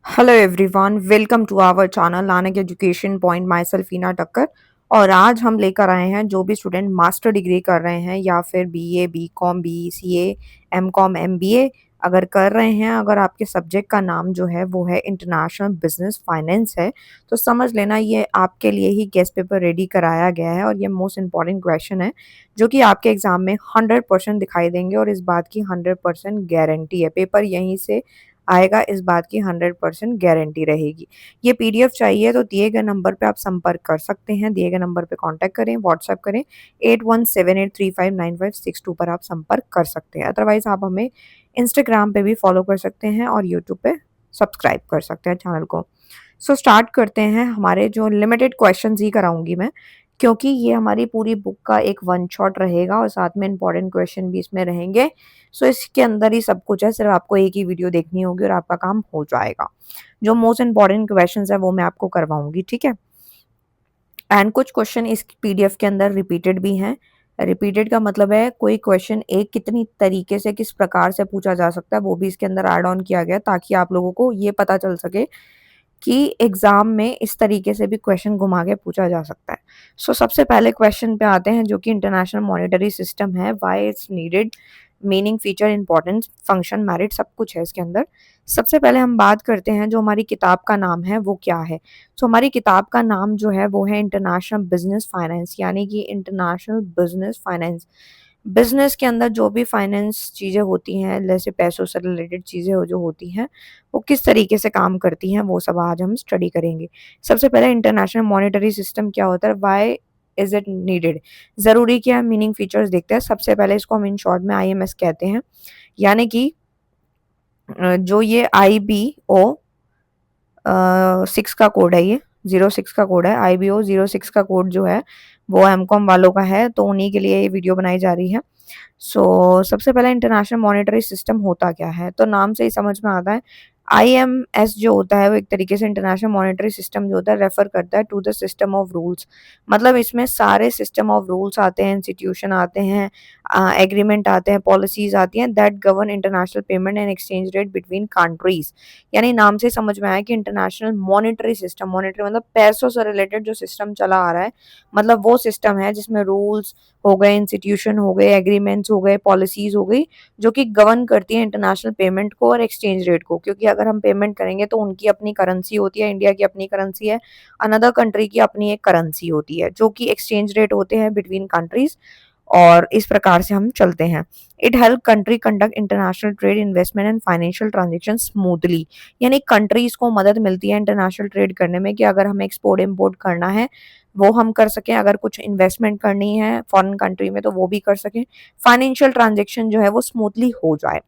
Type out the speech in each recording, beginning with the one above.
Hello everyone, welcome to our channel Nanak education point. Myself Eena Takkar. और आज हम लेकर आए हैं जो भी स्टूडेंट मास्टर डिग्री कर रहे हैं या फिर BA, BCom, BCA, MCom, MBA अगर कर रहे हैं, अगर आपके सब्जेक्ट का नाम जो है वो है इंटरनेशनल बिजनेस फाइनेंस है, तो समझ लेना ये आपके लिए ही गेस्ट पेपर रेडी कराया गया है। और ये मोस्ट इंपॉर्टेंट क्वेश्चन है जो कि आपके एग्जाम में 100% दिखाई देंगे और इस बात की 100% गारंटी है, पेपर यहीं से आएगा, इस बात की 100% गारंटी रहेगी। ये पीडीएफ चाहिए तो दिए गए नंबर पे आप संपर्क कर सकते हैं, दिए गए नंबर पे कांटेक्ट करें, व्हाट्सएप करें, 8178359562 पर आप संपर्क कर सकते हैं। अदरवाइज आप हमें इंस्टाग्राम पे भी फॉलो कर सकते हैं और यूट्यूब पे सब्सक्राइब कर सकते हैं चैनल को। स्टार्ट करते हैं। हमारे जो लिमिटेड क्वेश्चंस ही कराऊंगी मैं, क्योंकि ये हमारी पूरी बुक का एक वन शॉट रहेगा और साथ में इंपॉर्टेंट क्वेश्चन भी इसमें रहेंगे। इसके अंदर ही सब कुछ है, सिर्फ आपको एक ही वीडियो देखनी होगी और आपका काम हो जाएगा। जो मोस्ट इंपॉर्टेंट क्वेश्चंस है वो मैं आपको करवाऊंगी, ठीक है। एंड कुछ क्वेश्चन इस पीडीएफ के अंदर रिपीटेड भी हैं। रिपीटेड का मतलब है कोई क्वेश्चन एक कितनी तरीके से किस प्रकार से पूछा जा सकता है वो भी इसके अंदर ऐड ऑन किया गया, ताकि आप लोगों को ये पता चल सके कि एग्जाम में इस तरीके से भी क्वेश्चन घुमा के पूछा जा सकता है। सबसे पहले क्वेश्चन पे आते हैं जो कि इंटरनेशनल मॉनेटरी सिस्टम है, why it's needed, meaning, feature, importance, function, merit, सब कुछ है इसके अंदर। सबसे पहले हम बात करते हैं जो हमारी किताब का नाम है वो क्या है। हमारी किताब का नाम जो है वो है इंटरनेशनल बिजनेस फाइनेंस, यानी कि इंटरनेशनल बिजनेस फाइनेंस। बिजनेस के अंदर जो भी फाइनेंस चीज़ें होती हैं, जैसे पैसों से रिलेटेड चीज़ें जो होती हैं, वो किस तरीके से काम करती हैं, वो सब आज हम स्टडी करेंगे। सबसे पहले इंटरनेशनल मॉनेटरी सिस्टम क्या होता है, व्हाई इज इट नीडेड, ज़रूरी क्या है, मीनिंग, फीचर्स देखते हैं। सबसे पहले इसको हम इन शॉर्ट में आईएमएस कहते हैं, यानी कि जो ये IBO 6 का कोड है, ये 06 का कोड है, IBO 06 का कोड जो है वो एमकॉम वालों का है, तो उन्हीं के लिए ये वीडियो बनाई जा रही है। सबसे पहले इंटरनेशनल मॉनेटरी सिस्टम होता क्या है, तो नाम से ही समझ में आता है। आईएमएस जो होता है वो एक तरीके से इंटरनेशनल मॉनेटरी सिस्टम जो होता है रेफर करता है to the system of rules. मतलब इसमें सारे सिस्टम ऑफ रूल्स आते हैं, इंस्टीट्यूशन आते हैं, एग्रीमेंट आते हैं, पॉलिसीज आती हैं that govern international payment and exchange rate between countries. यानी नाम से समझ में आया कि इंटरनेशनल मॉनेटरी सिस्टम, मॉनेटरी मतलब पैसों से रिलेटेड जो सिस्टम चला आ रहा है, मतलब वो सिस्टम है जिसमें रूल्स हो गए, इंस्टीट्यूशन हो गए, एग्रीमेंट्स हो गए, पॉलिसीज हो गई, जो कि गवर्न करती है इंटरनेशनल पेमेंट को और एक्सचेंज रेट को। क्योंकि अगर हम पेमेंट करेंगे तो उनकी अपनी करेंसी होती है, इंडिया की अपनी करेंसी है, अनदर कंट्री की अपनी एक करेंसी होती है, जो कि एक्सचेंज रेट होते हैं बिटवीन कंट्रीज। और इस प्रकार से हम चलते हैं। It help country conduct international trade, investment and financial transaction smoothly. यानी कंट्रीज को मदद मिलती है इंटरनेशनल ट्रेड करने में, कि अगर हमें एक्सपोर्ट इम्पोर्ट करना है वो हम कर सकें, अगर कुछ इन्वेस्टमेंट करनी है फॉरेन कंट्री में तो वो भी कर सकें, फाइनेंशियल ट्रांजेक्शन जो है वो स्मूथली हो जाए।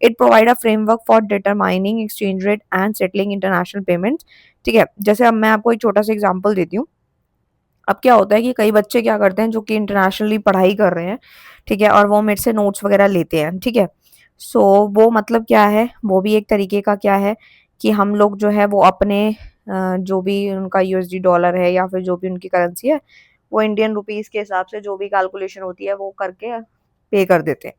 It provide a framework for determining exchange rate and settling international payments. ठीक है, जैसे अब मैं आपको एक छोटा सा एग्जांपल देती हूँ। अब क्या होता है कि कई बच्चे क्या करते हैं जो कि इंटरनेशनली पढ़ाई कर रहे हैं, ठीक है, और वो मेरे से नोट्स वगैरह लेते हैं, ठीक है। सो वो मतलब क्या है, वो भी एक तरीके का क्या है कि हम लोग जो है वो अपने जो भी उनका यूएसडी डॉलर है या फिर जो भी उनकी करेंसी है, वो इंडियन रुपीस के हिसाब से जो भी कैलकुलेशन होती है वो करके पे कर देते हैं,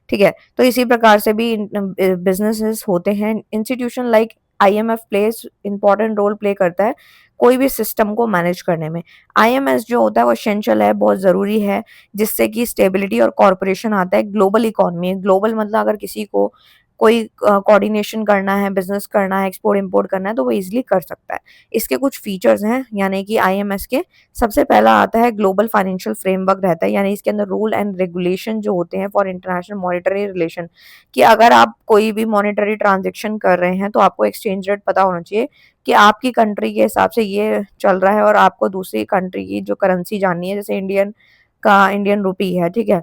ठीक है। तो इसी प्रकार से भी बिजनेसेस होते हैं। Institution like IMF place important role play करता है कोई भी सिस्टम को मैनेज करने में। आईएमएस जो होता है वो एसेंशियल है, बहुत ज़रूरी है, जिससे कि स्टेबिलिटी और कॉर्पोरेशन आता है ग्लोबल इकोनॉमी। ग्लोबल मतलब अगर किसी को कोई कोऑर्डिनेशन करना है, बिजनेस करना है, एक्सपोर्ट इंपोर्ट करना है तो वो इजीली कर सकता है। इसके कुछ फीचर्स हैं, यानी कि आईएमएस के सबसे पहला आता है ग्लोबल फाइनेंशियल फ्रेमवर्क रहता है, यानी इसके अंदर रूल एंड रेगुलेशन जो होते हैं फॉर इंटरनेशनल मॉनेटरी रिलेशन, कि अगर आप कोई भी मॉनेटरी ट्रांजेक्शन कर रहे हैं तो आपको एक्सचेंज रेट पता होना चाहिए कि आपकी कंट्री के हिसाब से ये चल रहा है और आपको दूसरी कंट्री की जो करेंसी जाननी है, जैसे इंडियन का इंडियन रुपी है, ठीक है।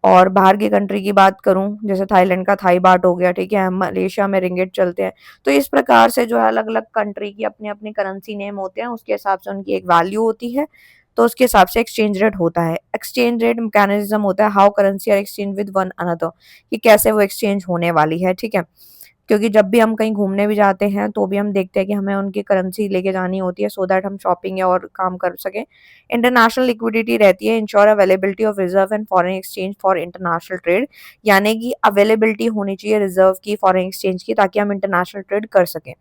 और बाहर की कंट्री की बात करूं, जैसे थाईलैंड का थाई बाट हो गया, ठीक है, मलेशिया में रिंगिट चलते हैं। तो इस प्रकार से जो है अलग अलग कंट्री की अपनी अपनी करेंसी नेम होते हैं, उसके हिसाब से उनकी एक वैल्यू होती है, तो उसके हिसाब से एक्सचेंज रेट होता है। एक्सचेंज रेट मैकेनिज्म होता है how currency are exchange with one another, कि कैसे वो एक्सचेंज होने वाली है, ठीक है। क्योंकि जब भी हम कहीं घूमने भी जाते हैं तो भी हम देखते हैं कि हमें उनकी करेंसी लेके जानी होती है सो दैट हम शॉपिंग या और काम कर सकें। इंटरनेशनल लिक्विडिटी रहती है, ensure availability of reserve and foreign exchange for international trade, यानी कि अवेलेबिलिटी होनी चाहिए रिजर्व की, फॉरेन एक्सचेंज की, ताकि हम इंटरनेशनल ट्रेड कर सकें।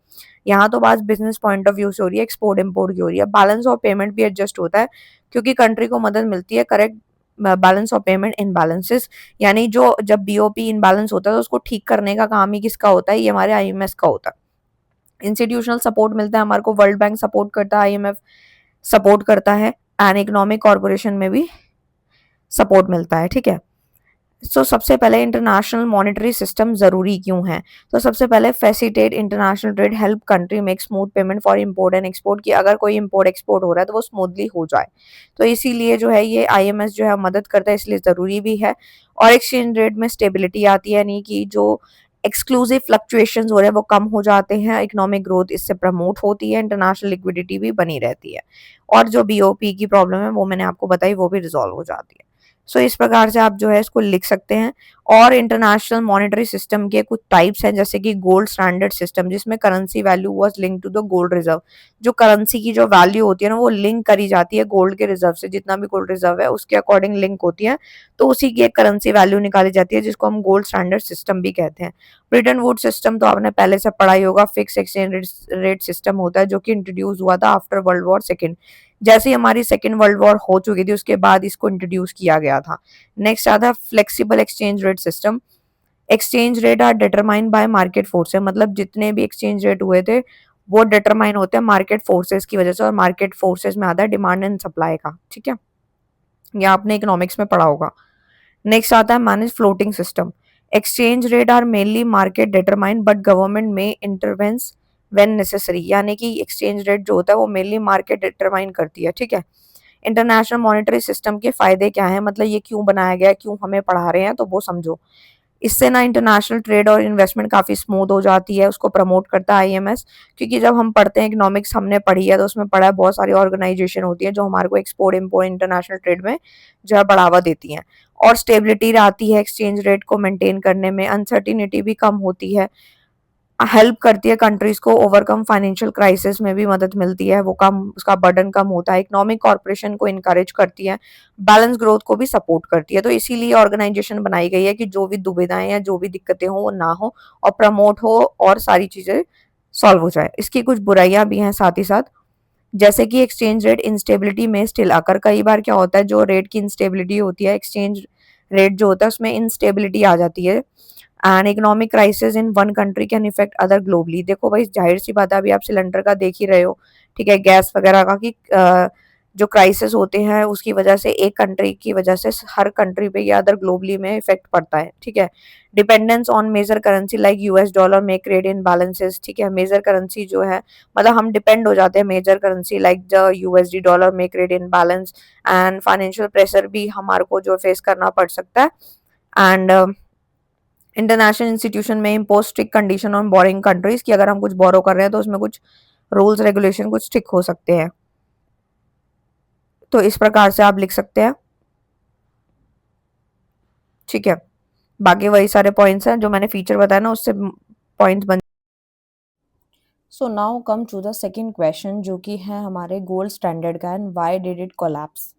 यहाँ तो बात बिजनेस पॉइंट ऑफ व्यू से हो रही है, एक्सपोर्ट इम्पोर्ट की हो रही है। बैलेंस ऑफ पेमेंट भी एडजस्ट होता है क्योंकि कंट्री को मदद मिलती है करेक्ट बैलेंस ऑफ पेमेंट इनबैलेंसेस, यानी जो जब बीओपी इनबैलेंस होता है तो उसको ठीक करने का काम ही किसका होता है, ये हमारे आईएमएस का होता है। इंस्टीट्यूशनल सपोर्ट मिलता है हमारे को, वर्ल्ड बैंक सपोर्ट करता है, आईएमएफ सपोर्ट करता है, एंड इकोनॉमिक कॉर्पोरेशन में भी सपोर्ट मिलता है, ठीक है। सबसे पहले इंटरनेशनल मॉनेटरी सिस्टम जरूरी क्यों है? तो सबसे पहले facilitate international trade, help country make smooth payment for import and export, की अगर कोई इंपोर्ट एक्सपोर्ट हो रहा है तो वो स्मूथली हो जाए। तो इसीलिए जो है ये आईएमएस जो है मदद करता है, इसलिए जरूरी भी है। और एक्सचेंज रेट में स्टेबिलिटी आती है, यानी कि जो एक्सक्लूसिव फ्लक्चुएशंस हो रहे हैं वो कम हो जाते हैं, इकोनॉमिक ग्रोथ इससे प्रमोट होती है, इंटरनेशनल लिक्विडिटी भी बनी रहती है, और जो बीओपी की प्रॉब्लम है वो मैंने आपको बताई वो भी रिजॉल्व हो जाती है। इस प्रकार से आप जो है इसको लिख सकते हैं। और इंटरनेशनल मॉनेटरी सिस्टम के कुछ टाइप्स हैं, जैसे कि गोल्ड स्टैंडर्ड सिस्टम, जिसमें currency value was link to the gold reserve, जो करेंसी की जो वैल्यू होती है ना वो लिंक करी जाती है गोल्ड के रिजर्व से, जितना भी गोल्ड रिजर्व है उसके अकॉर्डिंग लिंक होती है, तो उसी की एक करेंसी वैल्यू निकाली जाती है जिसको हम गोल्ड स्टैंडर्ड सिस्टम भी कहते हैं। ब्रिटन वुड सिस्टम तो आपने पहले से पढ़ा ही होगा, फिक्स एक्सचेंज रेट सिस्टम होता है जो कि इंट्रोड्यूस हुआ था आफ्टर वर्ल्ड वॉर सेकेंड, जैसे ही हमारी सेकेंड वर्ल्ड वॉर हो चुकी थी उसके बाद इसको इंट्रोड्यूस किया गया था। नेक्स्ट आता है flexible exchange rate system. Exchange rate are determined by market forces, मतलब जितने भी एक्सचेंज रेट हुए थे वो डिटरमाइन होते हैं मार्केट फोर्सेस की वजह से, और मार्केट फोर्सेस में आता है डिमांड एंड सप्लाई का, ठीक है, ये आपने इकोनॉमिक्स में पढ़ा होगा। नेक्स्ट आता है manage floating system. Exchange rate are mainly market determined but government में इंटरवेंस व्हेन नेसेसरी, यानी कि एक्सचेंज रेट जो होता है वो मेनली मार्केट डिटरमाइन करती है, ठीक है। इंटरनेशनल मॉनेटरी सिस्टम के फायदे क्या हैं, मतलब ये क्यों बनाया गया है, क्यों हमें पढ़ा रहे हैं, तो वो समझो। इससे ना इंटरनेशनल ट्रेड और इन्वेस्टमेंट काफी स्मूथ हो जाती है, उसको प्रमोट करता है आईएमएस, क्योंकि जब हम पढ़ते हैं इकोनॉमिक्स हमने पढ़ी है तो उसमें पढ़ा है बहुत सारी ऑर्गेनाइजेशन होती है जो हमारे को एक्सपोर्ट इम्पोर्ट इंटरनेशनल ट्रेड में जो है बढ़ावा देती हैं। और स्टेबिलिटी आती है एक्सचेंज रेट को मेंटेन करने में, अनसर्टिनिटी भी कम होती है, हेल्प करती है कंट्रीज को ओवरकम फाइनेंशियल क्राइसिस में भी मदद मिलती है, वो कम उसका बर्डन कम होता है, इकोनॉमिक कॉर्पोरेशन को इनकरेज करती है, बैलेंस ग्रोथ को भी सपोर्ट करती है। तो इसीलिए ऑर्गेनाइजेशन बनाई गई है कि जो भी दुविधाएं या जो भी दिक्कतें हो वो ना हो और प्रमोट हो और सारी चीजें सॉल्व हो जाए। इसकी कुछ बुराइयां भी हैं साथ ही साथ, जैसे कि एक्सचेंज रेट इंस्टेबिलिटी में स्टिल आकर, कई बार क्या होता है जो रेट की इंस्टेबिलिटी होती है, एक्सचेंज रेट जो होता है उसमें इंस्टेबिलिटी आ जाती है, and economic crisis in one country can effect other globally. देखो भाई जाहिर सी बात है, अभी आप सिलेंडर का देख ही रहे हो, ठीक है, गैस वगैरह का, कि जो क्राइसिस होते हैं उसकी वजह से एक कंट्री की वजह से हर कंट्री पे या अदर ग्लोबली में इफेक्ट पड़ता है, ठीक है। Dependence on major currency like US dollar make trade in balances, ठीक है, मेजर करेंसी जो है मतलब हम डिपेंड हो जाते हैं major currency like the USD dollar make trade in balance, and financial pressure भी हमारे को जो फेस करना पड़ सकता है। एंड इंटरनेशनल इंस्टीट्यूशन में impose strict condition on borrowing countries, कि अगर हम कुछ बोरो कर रहे हैं तो उसमें कुछ रूल्स रेगुलेशन कुछ स्ट्रिक्ट हो सकते हैं। तो इस प्रकार से आप लिख सकते हैं, ठीक है। बाकी वही सारे पॉइंट्स हैं जो मैंने फीचर बताया ना उससे पॉइंट्स बन। So now come to the second question जो कि है हमारे गोल्ड स्टैंडर्ड का, and why did it collapse.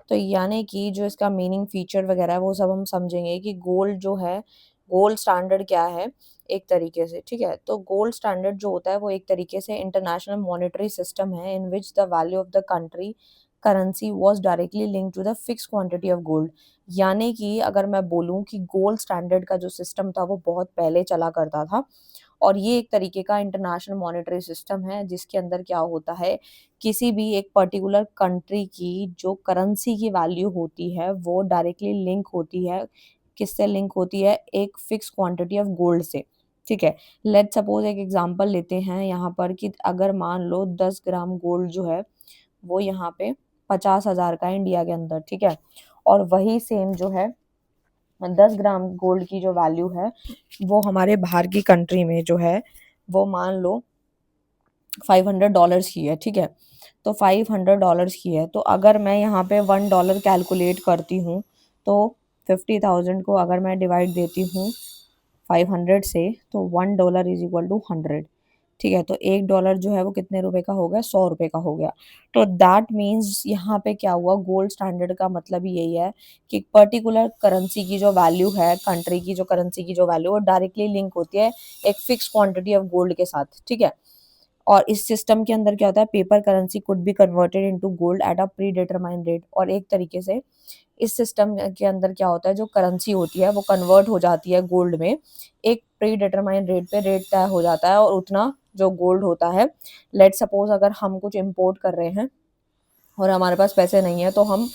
तो यानी कि जो इसका मीनिंग फीचर वगैरह है वो सब हम समझेंगे कि गोल्ड जो है, गोल्ड स्टैंडर्ड क्या है एक तरीके से, ठीक है। तो गोल्ड स्टैंडर्ड जो होता है वो एक तरीके से इंटरनेशनल मॉनेटरी सिस्टम है in which the value of the country currency was directly link to the fix quantity of gold. यानी कि अगर मैं बोलूं कि गोल्ड स्टैंडर्ड का जो सिस्टम था वो बहुत पहले चला करता था, और ये एक तरीके का इंटरनेशनल मॉनेटरी सिस्टम है जिसके अंदर क्या होता है, किसी भी एक पर्टिकुलर कंट्री की जो करेंसी की वैल्यू होती है वो डायरेक्टली लिंक होती है, किससे लिंक होती है, एक फिक्स क्वांटिटी ऑफ गोल्ड से, ठीक है। लेट सपोज एक एग्जांपल लेते हैं यहाँ पर कि अगर मान लो 10 ग्राम गोल्ड जो है वो यहाँ पे 50,000 का है इंडिया के अंदर, ठीक है, और वही सेम जो है 10 ग्राम गोल्ड की जो वैल्यू है वो हमारे बाहर की कंट्री में जो है वो मान लो $500 की है, ठीक है। तो $500 की है, तो अगर मैं यहाँ पे $1 कैलकुलेट करती हूँ तो 50,000 को अगर मैं डिवाइड देती हूँ 500 से, तो $1 इज इक्वल टू 100। ठीक है, तो $1 जो है वो कितने रुपए का हो गया, 100 रुपए का हो गया। तो दैट मीन्स यहाँ पे क्या हुआ, गोल्ड स्टैंडर्ड का मतलब ही यही है कि पर्टिकुलर करेंसी की जो वैल्यू है, कंट्री की जो करेंसी की जो वैल्यू, वो डायरेक्टली लिंक होती है एक फिक्स क्वांटिटी ऑफ गोल्ड के साथ। ठीक है, और इस सिस्टम के अंदर क्या होता है, paper currency could be converted into gold at a pre determined rate. और एक तरीके से इस सिस्टम के अंदर क्या होता है, जो करेंसी होती है वो कन्वर्ट हो जाती है गोल्ड में, एक प्री डिटरमाइंड रेट पे रेट तय हो जाता है, और उतना जो गोल्ड होता है, लेट सपोज अगर हम कुछ इम्पोर्ट कर रहे हैं और हमारे पास पैसे नहीं है, तो हम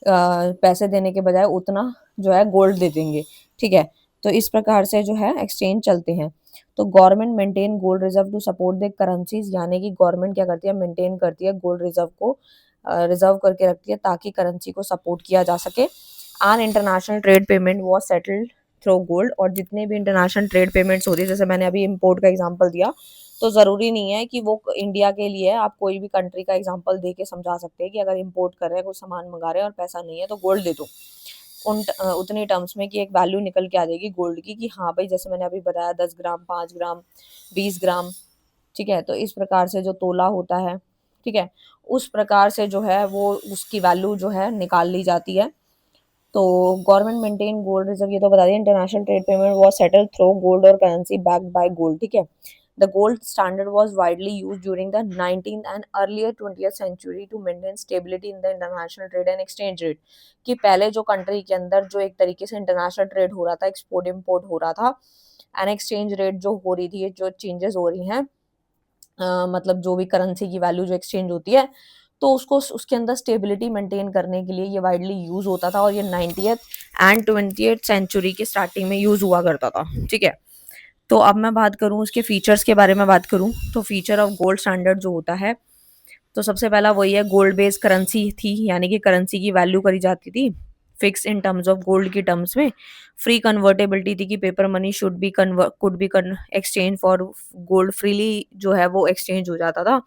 पैसे देने के बजाय उतना जो है गोल्ड दे देंगे। ठीक है, तो इस प्रकार से जो है एक्सचेंज चलते हैं। तो government maintain gold reserve to support the currencies, यानी कि गवर्नमेंट क्या करती है, मेंटेन करती है गोल्ड रिजर्व को, रिजर्व करके रखती है ताकि करेंसी को सपोर्ट किया जा सके। And international trade payment was settled through gold, और जितने भी इंटरनेशनल ट्रेड पेमेंट्स होती है, जैसे मैंने अभी इम्पोर्ट का एग्जाम्पल दिया, तो ज़रूरी नहीं है कि वो इंडिया के लिए है, आप कोई भी कंट्री का एग्जांपल दे के समझा सकते हैं कि अगर इंपोर्ट कर रहे हैं, कुछ सामान मंगा रहे हैं और पैसा नहीं है, तो गोल्ड दे दो उतनी टर्म्स में कि एक वैल्यू निकल के आ जाएगी गोल्ड की, कि हाँ भाई जैसे मैंने अभी बताया 10 ग्राम, 5 ग्राम, 20 ग्राम। ठीक है, तो इस प्रकार से जो तोला होता है, ठीक है, उस प्रकार से जो है वो उसकी वैल्यू जो है निकाल ली जाती है। तो गवर्नमेंट मेंटेन गोल्ड रिजर्व, ये तो बता दिया। International trade payment was settled through gold और करेंसी बैक्ड बाय गोल्ड। ठीक है, the gold standard was widely used during the 19th and earlier 20th century to maintain stability in the international trade and exchange rate. कि पहले जो country के अंदर जो एक तरीके से इंटरनेशनल ट्रेड हो रहा था, एक्सपोर्ट इम्पोर्ट हो रहा था, एंड एक्सचेंज रेट जो हो रही थी, जो चेंजेस हो रही हैं, मतलब जो भी करेंसी की वैल्यू जो एक्सचेंज होती है, तो उसको उसके अंदर स्टेबिलिटी मेंटेन करने के लिए ये वाइडली यूज होता था, और ये 90th एंड 20th सेंचुरी के स्टार्टिंग में यूज हुआ करता था। ठीक है, तो अब मैं बात करूं उसके फीचर्स के बारे में बात करूं, तो फीचर ऑफ गोल्ड स्टैंडर्ड जो होता है, तो सबसे पहला वही है, गोल्ड बेस्ड करेंसी थी, यानी कि करेंसी की वैल्यू करी जाती थी fix in terms of gold की टर्म्स में। फ्री कन्वर्टेबिलिटी थी कि paper money should be could be exchange for gold, freely जो है वो एक्सचेंज हो जाता था,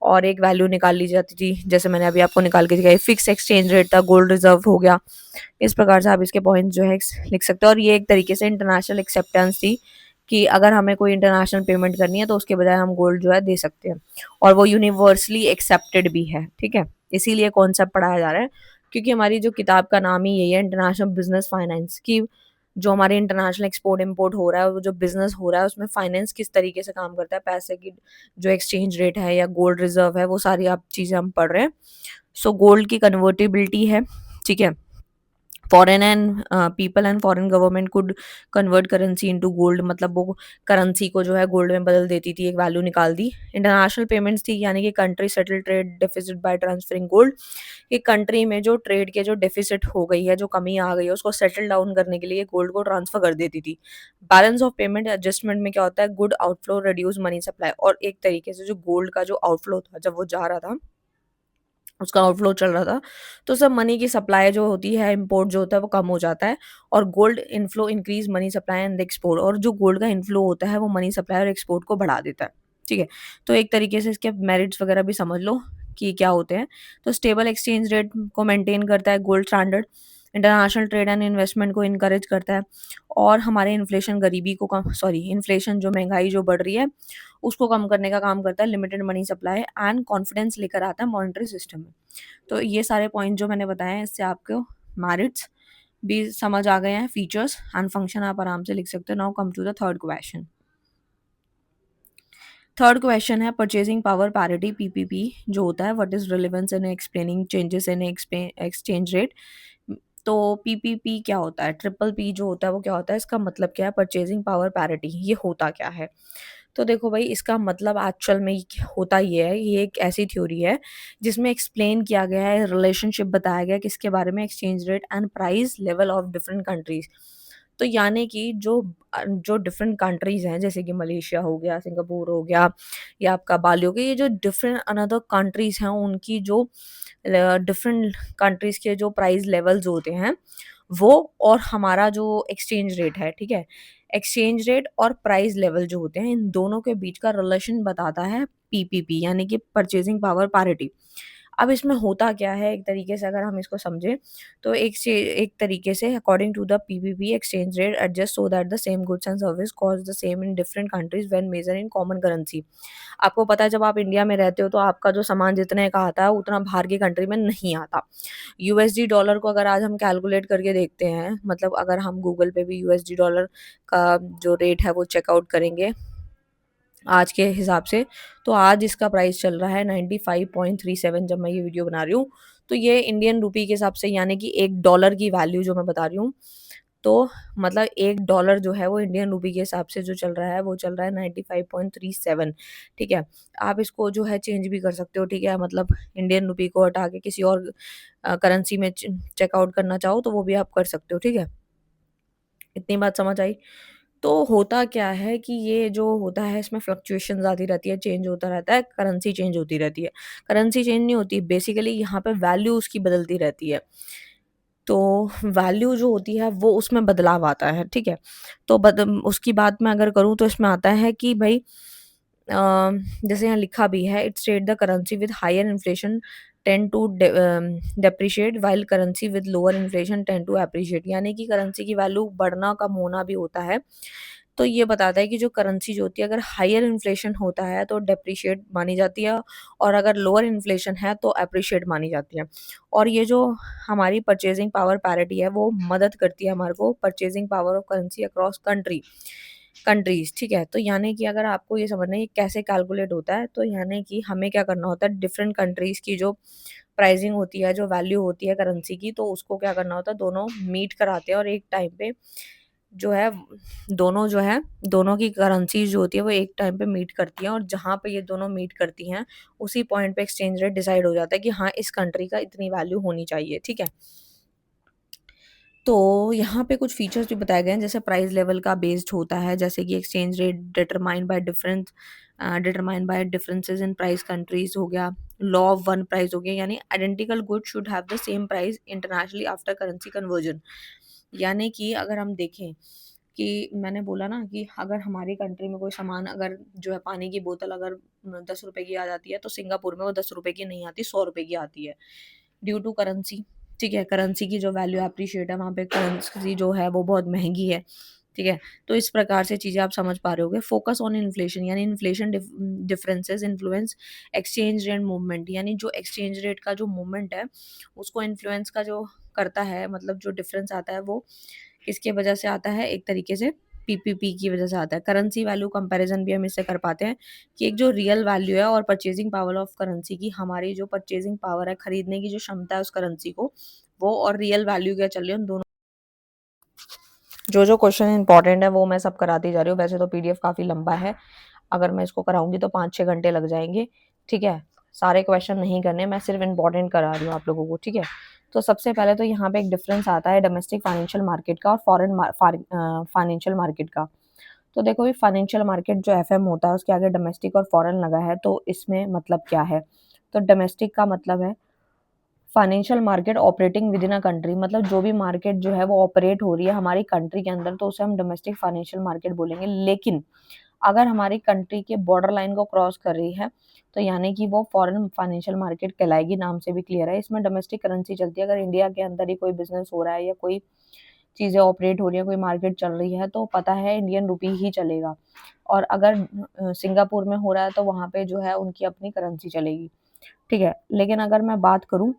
और एक वैल्यू निकाल ली जाती थी, जैसे मैंने अभी आपको निकाल के दिखाई। फिक्स एक्सचेंज रेट था, गोल्ड रिजर्व हो गया। इस प्रकार से आप इसके पॉइंट जो है लिख सकते हो, और ये एक तरीके से इंटरनेशनल एक्सेप्टेंस थी कि अगर हमें कोई इंटरनेशनल पेमेंट करनी है तो उसके बजाय हम गोल्ड जो है दे सकते हैं, और वो यूनिवर्सली एक्सेप्टेड भी है। ठीक है, इसीलिए कॉन्सेप्ट पढ़ाया जा रहा है, क्योंकि हमारी जो किताब का नाम ही यही है, इंटरनेशनल बिजनेस फाइनेंस, की जो हमारे इंटरनेशनल एक्सपोर्ट इम्पोर्ट हो रहा है, वो जो बिजनेस हो रहा है, उसमें फाइनेंस किस तरीके से काम करता है, पैसे की जो एक्सचेंज रेट है या गोल्ड रिजर्व है, वो सारी आप चीज़ें हम पढ़ रहे हैं। सो गोल्ड की कन्वर्टेबिलिटी है। ठीक है, foreign and people and foreign government could convert currency into gold, मतलब वो करेंसी को जो है गोल्ड में बदल देती थी, एक वैल्यू निकाल दी। इंटरनेशनल पेमेंट्स थी, यानी कि country settle trade deficit by transferring gold, कि कंट्री में जो ट्रेड के जो डेफिसिट हो गई है, जो कमी आ गई है, उसको सेटल डाउन करने के लिए गोल्ड को ट्रांसफर कर देती थी। बैलेंस ऑफ पेमेंट एडजस्टमेंट में क्या होता है, good outflow reduce money supply, और एक तरीके से जो गोल्ड का जो आउटफ्लो था, जब वो जा रहा था, उसका आउटफ्लो चल रहा था, तो सब मनी की सप्लाई जो होती है, इम्पोर्ट जो होता है वो कम हो जाता है, और gold inflow increase money supply and export, और जो गोल्ड का इनफ्लो होता है वो मनी सप्लाई और एक्सपोर्ट को बढ़ा देता है। ठीक है, तो एक तरीके से इसके मेरिट्स वगैरह भी समझ लो कि क्या होते हैं। तो स्टेबल एक्सचेंज रेट को मेंटेन करता है gold standard, international trade and investment को इनकरेज करता है, और हमारे इन्फ्लेशन गरीबी को कम, सॉरी इन्फ्लेशन जो महंगाई जो बढ़ रही है उसको कम करने का काम करता है, limited money supply and confidence लेकर आता है मॉनेटरी सिस्टम में। तो ये सारे पॉइंट जो मैंने बताए हैं, इससे आपको मेरिट्स भी समझ आ गए हैं, फीचर्स एंड फंक्शन आप आराम से लिख सकते हो। Now come to the third question. Third question है परचेजिंग पावर पैरिटी, पीपीपी जो होता है, what is relevance in explaining changes in exchange rate. तो पीपीपी क्या होता है, ट्रिपल पी जो होता है वो क्या होता है, इसका मतलब क्या है, परचेजिंग पावर पैरिटी, ये होता क्या है। तो देखो भाई, इसका मतलब एक्चुअल में होता ये है, ये एक ऐसी थ्योरी है जिसमें एक्सप्लेन किया गया है, रिलेशनशिप बताया गया है, किसके बारे में, exchange rate and price level of different countries. तो यानी कि जो डिफरेंट कंट्रीज हैं, जैसे कि मलेशिया हो गया, सिंगापुर हो गया, या आपका बाली हो गया, ये जो डिफरेंट अनदर कंट्रीज हैं, उनकी जो डिफरेंट कंट्रीज के जो प्राइस लेवल्स होते हैं वो, और हमारा जो एक्सचेंज रेट है, ठीक है, एक्सचेंज रेट और प्राइस लेवल जो होते हैं, इन दोनों के बीच का रिलेशन बताता है पीपीपी, यानी कि परचेजिंग पावर पैरिटी। अब इसमें होता क्या है, एक तरीके से अगर हम इसको समझें तो एक तरीके से according to the PPP exchange rate adjust so that the same goods and service cost the same in different countries when measured in common currency. आपको पता है जब आप इंडिया में रहते हो तो आपका जो सामान जितने का आता है उतना बाहर की कंट्री में नहीं आता। यूएसडी डॉलर को अगर आज हम कैलकुलेट करके देखते हैं, मतलब अगर हम गूगल पे भी यूएसडी डॉलर का जो रेट है वो चेकआउट करेंगे आज के हिसाब से, तो आज इसका प्राइस चल रहा है 95.37 जब मैं ये वीडियो बना रही हूँ। तो ये इंडियन रुपी के हिसाब से यानी कि $1 की वैल्यू जो मैं बता रही हूँ, तो मतलब $1 जो है वो इंडियन रुपी के हिसाब से जो चल रहा है वो चल रहा है 95.37। ठीक है? आप इसको जो है चेंज भी कर सकते हो, ठीक है? मतलब इंडियन रुपी को हटा के किसी और करेंसी में चेकआउट करना चाहो तो वो भी आप कर सकते हो, ठीक है? इतनी बात समझ आई? तो होता क्या है कि ये जो होता है इसमें फ्लक्चुएशंस आती रहती है, चेंज होता रहता है, करेंसी चेंज होती रहती है। करेंसी चेंज नहीं होती, बेसिकली यहाँ पे वैल्यू उसकी बदलती रहती है। तो वैल्यू जो होती है वो उसमें बदलाव आता है, ठीक है? तो उसकी बात मैं अगर करूँ तो इसमें आता है कि भई जैसे यहाँ लिखा भी है, it state the currency with higher inflation tend to depreciate while currency with lower inflation tend to appreciate, यानी कि करेंसी की वैल्यू बढ़ना कम होना भी होता है। तो ये बताता है कि जो करेंसी जो होती है अगर हायर इन्फ्लेशन होता है तो डेप्रिशिएट मानी जाती है, और अगर लोअर इन्फ्लेशन है तो एप्रिशिएट मानी जाती है। और ये जो हमारी परचेजिंग पावर पैरिटी है वो मदद करती है हमारे को purchasing power of currency across countries, ठीक है? तो यानी कि अगर आपको ये समझना है ये कैसे कैलकुलेट होता है, तो यानी कि हमें क्या करना होता है, डिफरेंट कंट्रीज की जो प्राइसिंग होती है, जो वैल्यू होती है करेंसी की, तो उसको क्या करना होता है, दोनों मीट कराते हैं और एक टाइम पे जो है दोनों जो है दोनों की करेंसी जो होती है वो एक टाइम पे मीट करती हैं, और जहाँ पे ये दोनों मीट करती हैं उसी पॉइंट पे एक्सचेंज रेट डिसाइड हो जाता है कि हाँ इस कंट्री का इतनी वैल्यू होनी चाहिए, ठीक है? तो यहाँ पे कुछ फीचर्स भी बताए गए हैं, जैसे प्राइस लेवल का बेस्ड होता है, जैसे कि exchange rate determined by differences in price countries हो गया, लॉ ऑफ वन प्राइस हो गया, यानी identical good should have the same price internationally after currency conversion. यानी कि अगर हम देखें कि मैंने बोला ना कि अगर हमारी कंट्री में कोई सामान अगर जो है पानी की बोतल अगर 10 रुपए की आ जाती है तो सिंगापुर में वो 10 रुपए की नहीं आती, 100 रुपए की आती है, ड्यू टू करेंसी। ठीक है, करेंसी की जो वैल्यू एप्रिशिएट है वहाँ पे करेंसी जो है वो बहुत महंगी है। ठीक है, तो इस प्रकार से चीज़ें आप समझ पा रहे होगे। फोकस ऑन इन्फ्लेशन, यानी inflation differences influence exchange rate movement, यानी जो एक्सचेंज रेट का जो मूवमेंट है उसको इन्फ्लुएंस का जो करता है, मतलब जो डिफरेंस आता है वो किसकी वजह से आता है, एक तरीके से पीपीपी की वजह से आता है। करेंसी वैल्यू कंपैरिजन भी हम इससे कर पाते हैं कि एक जो रियल वैल्यू है और परचेजिंग पावर ऑफ करेंसी की, हमारी जो परचेजिंग पावर है, खरीदने की जो क्षमता है उस करेंसी को, वो और रियल वैल्यू क्या चल रही है, उन दोनों जो क्वेश्चन इंपॉर्टेंट है वो मैं सब कराती जा रही हूँ। वैसे तो पीडीएफ काफ़ी लंबा है, अगर मैं इसको कराऊंगी तो 5-6 घंटे लग जाएंगे। ठीक है, सारे क्वेश्चन नहीं करने, मैं सिर्फ इंपॉर्टेंट करा रही हूँ आप लोगों को। ठीक है, तो सबसे पहले तो यहाँ पे एक डिफरेंस आता है डोमेस्टिक फाइनेंशियल मार्केट का और फॉरेन फाइनेंशियल मार्केट का। तो देखो ये फाइनेंशियल मार्केट जो एफएम होता है उसके आगे डोमेस्टिक और फॉरेन लगा है, तो इसमें मतलब क्या है, तो डोमेस्टिक का मतलब है financial market operating with in a country, मतलब जो भी मार्केट जो है वो ऑपरेट हो रही है हमारी कंट्री के अंदर तो उसे हम डोमेस्टिक फाइनेंशियल मार्केट बोलेंगे। लेकिन अगर हमारी कंट्री के बॉर्डर लाइन को क्रॉस कर रही है तो यानी कि वो फॉरेन फाइनेंशियल मार्केट कहलाएगी, नाम से भी क्लियर है। इसमें डोमेस्टिक करेंसी चलती है, अगर इंडिया के अंदर ही कोई बिजनेस हो रहा है या कोई चीज़ें ऑपरेट हो रही है, कोई मार्केट चल रही है तो पता है इंडियन रुपी ही चलेगा। और अगर सिंगापुर में हो रहा है तो वहाँ पे जो है उनकी अपनी करेंसी चलेगी। ठीक है, लेकिन अगर मैं बात करूँ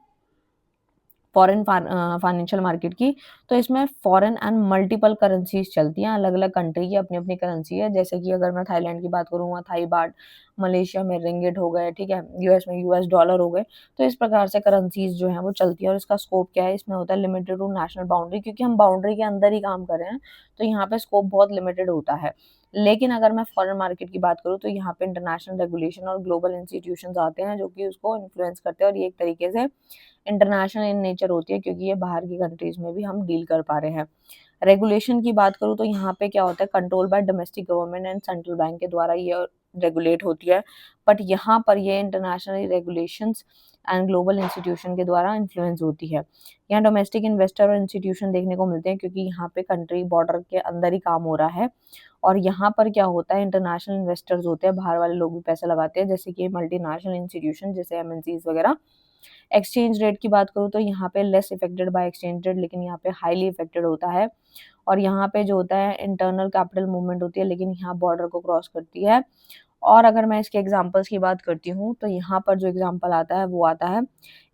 फॉरेन फाइनेंशियल मार्केट की, तो इसमें फॉरेन एंड मल्टीपल करेंसीज चलती हैं, अलग अलग कंट्री की अपनी अपनी करेंसी है। जैसे कि अगर मैं थाईलैंड की बात करूँ वहाँ थाई बाट, मलेशिया में रिंगिट हो गए, ठीक है, यूएस में यूएस डॉलर हो गए। तो इस प्रकार से करेंसीज जो है वो चलती है, और इसका स्कोप क्या है, इसमें होता है लिमिटेड टू नेशनल बाउंड्री, क्योंकि हम बाउंड्री के अंदर ही काम कर रहे हैं तो यहाँ पे स्कोप बहुत लिमिटेड होता है। लेकिन अगर मैं फॉरेन मार्केट की बात करूँ तो यहाँ पे इंटरनेशनल रेगुलेशन और ग्लोबल इंस्टीट्यूशंस आते हैं जो कि उसको इन्फ्लुएंस करते हैं, और ये एक तरीके से इंटरनेशनल इन नेचर होती है क्योंकि ये बाहर की कंट्रीज में भी हम डील कर पा रहे हैं। रेगुलेशन की बात करूँ तो यहाँ पे क्या होता है, control by domestic government and central bank के द्वारा ये रेगुलेट होती है। बट यहाँ पर ये international regulations and global institution के द्वारा इन्फ्लुएंस होती है। यहाँ डोमेस्टिक इन्वेस्टर और इंस्टीट्यूशन देखने को मिलते हैं क्योंकि यहाँ पे कंट्री बॉर्डर के अंदर ही काम हो रहा है। और यहाँ पर क्या होता है, इंटरनेशनल इन्वेस्टर्स होते हैं, बाहर वाले लोग भी पैसा लगाते हैं, जैसे कि मल्टीनेशनल इंस्टीट्यूशन जैसे एमएनसीज वगैरह। एक्सचेंज रेट की बात करूँ तो यहाँ पे less affected by exchange rate, लेकिन यहाँ पे हाईली इफेक्टेड होता है। और यहाँ पे जो होता है इंटरनल कैपिटल मूवमेंट होती है, लेकिन यहाँ बॉर्डर को क्रॉस करती है। और अगर मैं इसके एग्जांपल्स की बात करती हूँ तो यहाँ पर जो एग्जांपल आता है वो आता है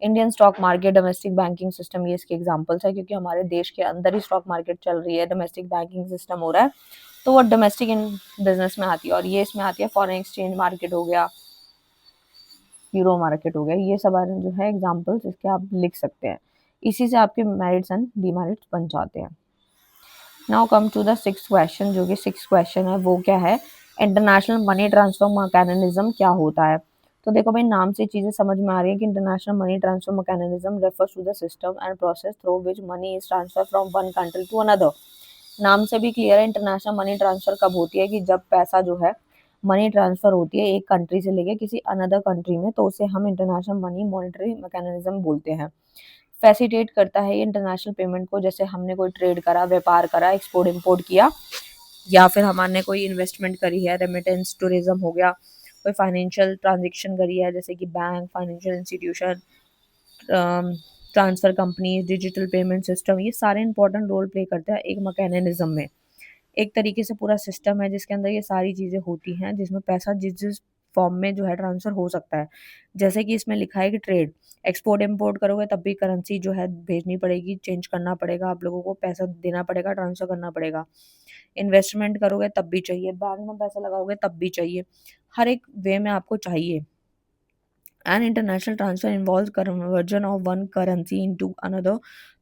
Indian stock market, domestic banking system, ये इसके एग्जांपल्स है, क्योंकि हमारे देश के अंदर ही स्टॉक मार्केट चल रही है, डोमेस्टिक बैंकिंग सिस्टम हो रहा है, तो वो डोमेस्टिक इन बिजनेस में आती है। और ये इसमें आती है फॉरेन एक्सचेंज मार्केट हो गया, यूरो मार्केट हो गया, ये सब जो है एग्जांपल्स इसके आप लिख सकते हैं। इसी से आपके मेरिट्स एंड डीमेरिट्स बन जाते हैं। Now come to the six question, जो कि सिक्स क्वेश्चन है वो क्या है, इंटरनेशनल मनी ट्रांसफर मैकेनिज्म क्या होता है। तो देखो भाई, नाम से चीजें समझ में आ रही है कि international money transfer mechanism refers to the system and process through which money is transfer from one country to another. नाम से भी क्लियर है, इंटरनेशनल मनी ट्रांसफर कब होती है कि जब पैसा जो है मनी ट्रांसफर होती है एक कंट्री से लेके किसी अनदर कंट्री में, तो उसे हम इंटरनेशनल मनी मॉनेटरी मैकेनिज्म बोलते हैं। फैसिलिटेट करता है ये इंटरनेशनल पेमेंट को, जैसे हमने कोई ट्रेड करा, व्यापार करा, एक्सपोर्ट इंपोर्ट किया, या फिर हमने कोई इन्वेस्टमेंट करी है, रेमिटेंस टूरिज्म हो गया, कोई फाइनेंशियल ट्रांजेक्शन करी है जैसे कि bank, financial institution, transfer company, digital payment system, ये सारे इंपॉर्टेंट रोल प्ले करते हैं एक मैकेनिज्म में। एक तरीके से पूरा सिस्टम है जिसके अंदर ये सारी चीज़ें होती हैं, जिसमें पैसा जिस जिस फॉर्म में जो है ट्रांसफ़र हो सकता है। जैसे कि इसमें लिखा है कि ट्रेड, एक्सपोर्ट इम्पोर्ट करोगे तब भी करेंसी जो है भेजनी पड़ेगी, चेंज करना पड़ेगा, आप लोगों को पैसा देना पड़ेगा, ट्रांसफ़र करना पड़ेगा। इन्वेस्टमेंट करोगे तब भी चाहिए, बैंक में पैसा लगाओगे तब भी चाहिए, हर एक वे में आपको चाहिए। An international transfer involves conversion of one currency into another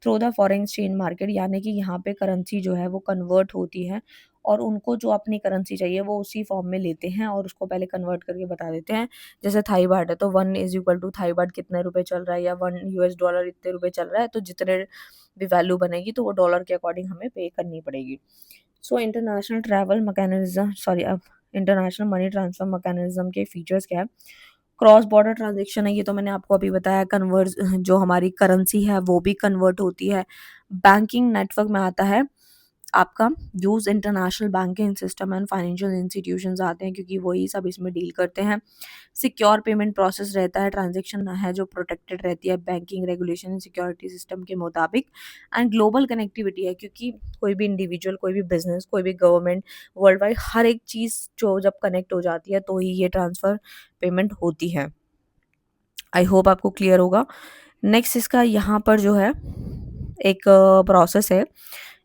through the foreign exchange market, यानी कि यहाँ पे करेंसी जो है वो कन्वर्ट होती है और उनको जो अपनी करेंसी चाहिए वो उसी फॉर्म में लेते हैं और उसको पहले कन्वर्ट करके बता देते हैं। जैसे थाई बाट है तो 1 = थाई बाट कितने रुपए चल रहा है, या $1 इतने रुपए चल रहा है, तो जितने भी वैल्यू बनेगी तो वो डॉलर के अकॉर्डिंग हमें पे करनी पड़ेगी। So international travel mechanism, sorry, अब इंटरनेशनल मनी ट्रांसफर मैकेनिज्म के फीचर्स क्या है। क्रॉस बॉर्डर ट्रांजैक्शन है, ये तो मैंने आपको अभी बताया, कन्वर्ज जो हमारी करेंसी है वो भी कन्वर्ट होती है। बैंकिंग नेटवर्क में आता है आपका use international banking system and financial institutions आते हैं, क्योंकि वही सब इसमें डील करते हैं। सिक्योर पेमेंट प्रोसेस रहता है, ट्रांजैक्शन है जो प्रोटेक्टेड रहती है banking regulation and security system के मुताबिक। एंड ग्लोबल कनेक्टिविटी है, क्योंकि कोई भी इंडिविजुअल, कोई भी बिजनेस, कोई भी गवर्नमेंट, वर्ल्ड वाइड हर एक चीज़ जो जब कनेक्ट हो जाती है तो ही ये ट्रांसफ़र पेमेंट होती है। आई होप आपको क्लियर होगा। नेक्स्ट इसका यहाँ पर जो है एक प्रोसेस है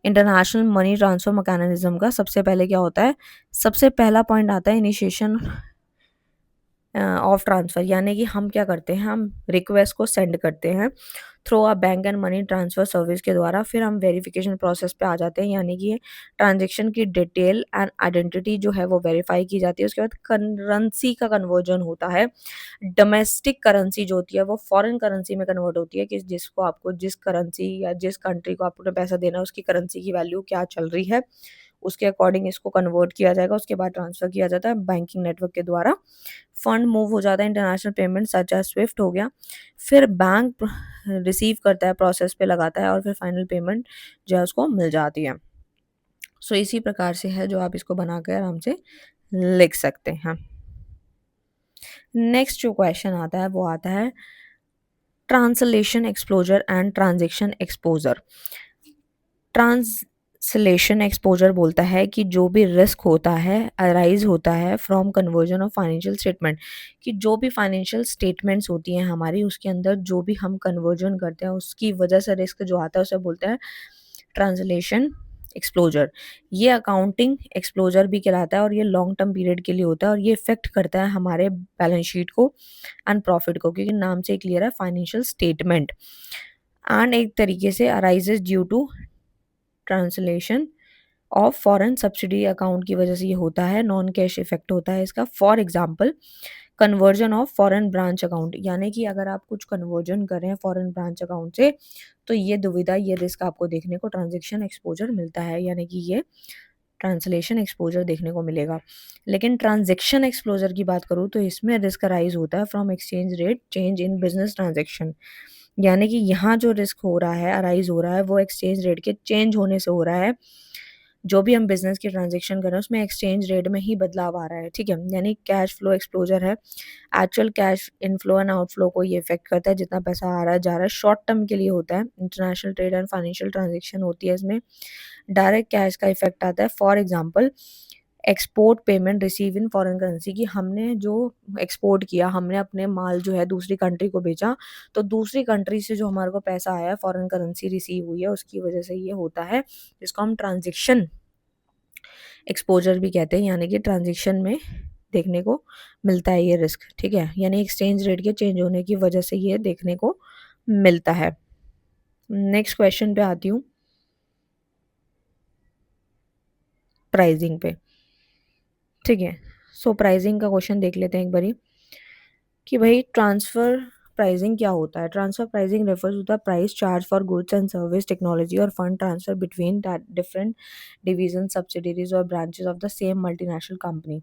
इंटरनेशनल मनी ट्रांसफर मैकेनिज्म का। सबसे पहले क्या होता है, सबसे पहला पॉइंट आता है इनिशिएशन ऑफ ट्रांसफ़र, यानी कि हम क्या करते हैं, हम रिक्वेस्ट को सेंड करते हैं through a bank and money transfer service के द्वारा। फिर हम वेरिफिकेशन प्रोसेस पे आ जाते हैं, यानी कि ट्रांजैक्शन की डिटेल एंड आइडेंटिटी जो है वो वेरीफाई की जाती है। उसके बाद करेंसी का कन्वर्जन होता है। डोमेस्टिक करेंसी जो होती है वो फॉरेन करेंसी में कन्वर्ट होती है, कि जिसको आपको जिस करेंसी या जिस कंट्री को आपने पैसा देना है उसकी करेंसी की वैल्यू क्या चल रही है, उसके अकॉर्डिंग इसको कन्वर्ट किया जाएगा। उसके बाद ट्रांसफ़र किया जाता है बैंकिंग नेटवर्क के द्वारा, फंड मूव हो जाता है, international payment such as SWIFT हो गया। फिर बैंक रिसीव करता है, प्रोसेस पे लगाता है और फिर फाइनल पेमेंट जो है उसको मिल जाती है। सो इसी प्रकार से है जो आप इसको बनाकर आराम से लिख सकते हैं। नेक्स्ट जो क्वेश्चन आता है वो आता है translation exposure and transaction exposure. Translation exposure बोलता है कि जो भी रिस्क होता है, अराइज होता है from conversion of financial statement, कि जो भी फाइनेंशियल स्टेटमेंट्स होती हैं हमारी, उसके अंदर जो भी हम कन्वर्जन करते हैं उसकी वजह से रिस्क जो आता है उसे बोलते हैं ट्रांसलेशन एक्सपोजर। ये अकाउंटिंग एक्सपोजर भी कहलाता है और ये लॉन्ग टर्म पीरियड के लिए होता है और ये इफेक्ट करता है हमारे बैलेंस शीट को एंड प्रॉफिट को, क्योंकि नाम से क्लियर है फाइनेंशियल स्टेटमेंट। एंड एक तरीके से arises due to translation of foreign subsidy account की वजह से ये होता है, नॉन कैश इफेक्ट होता है इसका। For example conversion of foreign branch account, यानी कि अगर आप कुछ कन्वर्जन कर रहे हैं फॉरेन ब्रांच अकाउंट से, तो ये दुविधा, ये रिस्क आपको देखने को ट्रांजेक्शन एक्सपोजर मिलता है, यानी कि ये ट्रांसलेशन एक्सपोजर देखने को मिलेगा। लेकिन ट्रांजेक्शन एक्सपोजर की बात करूँ तो इसमें रिस्क अराइज होता है from exchange rate change in business transaction, यानी कि यहाँ जो रिस्क हो रहा है, अराइज हो रहा है, वो एक्सचेंज रेट के चेंज होने से हो रहा है, जो भी हम बिज़नेस की ट्रांज़ैक्शन कर रहे हैं उसमें एक्सचेंज रेट में ही बदलाव आ रहा है, ठीक है? यानी कैश फ्लो एक्सपोज़र है, actual cash inflow and outflow को ये इफ़ेक्ट करता है, जितना पैसा आ रहा है, जा रहा है, शॉर्ट टर्म के लिए होता है। International trade and financial transaction होती है, इसमें डायरेक्ट कैश का इफ़ेक्ट आता है। For example export payment receive in foreign currency, कि हमने जो एक्सपोर्ट किया, हमने अपने माल जो है दूसरी कंट्री को बेचा, तो दूसरी कंट्री से जो हमारे को पैसा आया है, फॉरेन करेंसी रिसीव हुई है, उसकी वजह से ये होता है, जिसको हम ट्रांज़ैक्शन एक्सपोज़र भी कहते हैं, यानी कि ट्रांज़ैक्शन में देखने को मिलता है ये रिस्क, ठीक है? यानी एक्सचेंज रेट के चेंज होने की वजह से ये देखने को मिलता है। नेक्स्ट क्वेश्चन पे आती हूँ, प्राइज़िंग पे, ठीक है? सो प्राइज़िंग का क्वेश्चन देख लेते हैं एक बारी, कि भाई ट्रांसफ़र प्राइसिंग क्या होता है? Transfer pricing refers to the price charge for goods and service, technology और fund transfer between that different division, subsidiaries और branches of the same multinational company.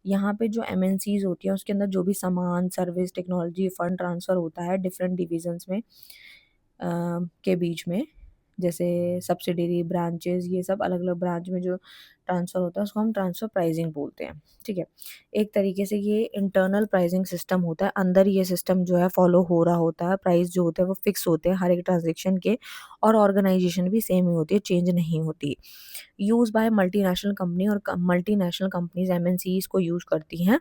यहाँ पे जो एमएनसीज़ होती हैं उसके अंदर जो भी सामान, सर्विस, टेक्नोलॉजी, फंड ट्रांसफ़र होता है डिफरेंट डिवीज़न्स में के बीच में, जैसे सब्सिडियरी, ब्रांचेज़, ये सब अलग-अलग ब्रांच में जो ट्रांसफ़र होता है उसको हम ट्रांसफ़र प्राइसिंग बोलते हैं, ठीक है? एक तरीके से ये इंटरनल प्राइसिंग सिस्टम होता है, अंदर ये सिस्टम जो है फॉलो हो रहा होता है, प्राइस जो होते हैं वो फिक्स होते हैं हर एक ट्रांज़ैक्शन के, और ऑर्गनाइज़ेशन भी सेम ही होती है, चेंज नहीं होती। यूज़ बाय मल्टीनेशनल कंपनी, और मल्टीनेशनल कंपनीज़ एमएनसीज़ को यूज़ करती हैं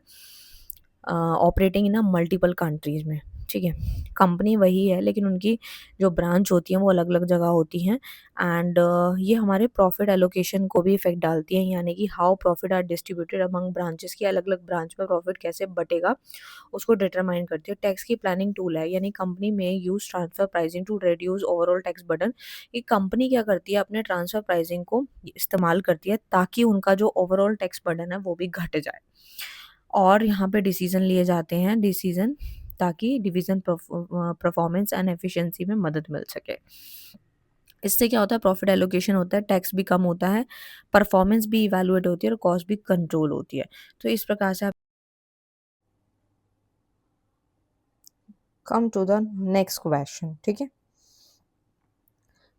operating in a multiple countries में, ठीक है? कंपनी वही है लेकिन उनकी जो ब्रांच होती हैं वो अलग-अलग जगह होती हैं, एंड ये हमारे प्रॉफिट एलोकेशन को भी इफ़ेक्ट डालती हैं, यानी कि how profit are distributed among branches, की अलग-अलग ब्रांच में प्रॉफिट कैसे बटेगा उसको डिटरमाइन करती है। टैक्स की प्लानिंग टूल है, यानी कंपनी में use transfer pricing to reduce overall tax burden. ये कंपनी क्या करती है, अपने ट्रांसफर प्राइसिंग को इस्तेमाल करती है ताकि उनका जो ओवरऑल टैक्स बर्डन है वो भी घट जाए। और यहाँ पे डिसीज़न लिए जाते हैं, डिसीज़न, ताकि डिवीज़न परफॉर्मेंस एंड एफिशिएंसी में मदद मिल सके। इससे क्या होता है, प्रॉफिट एलोकेशन होता है, टैक्स भी कम होता है, परफॉर्मेंस भी इवैल्यूएट होती है और कॉस्ट भी कंट्रोल होती है। तो इस प्रकार से आप come to the next question, ठीक है?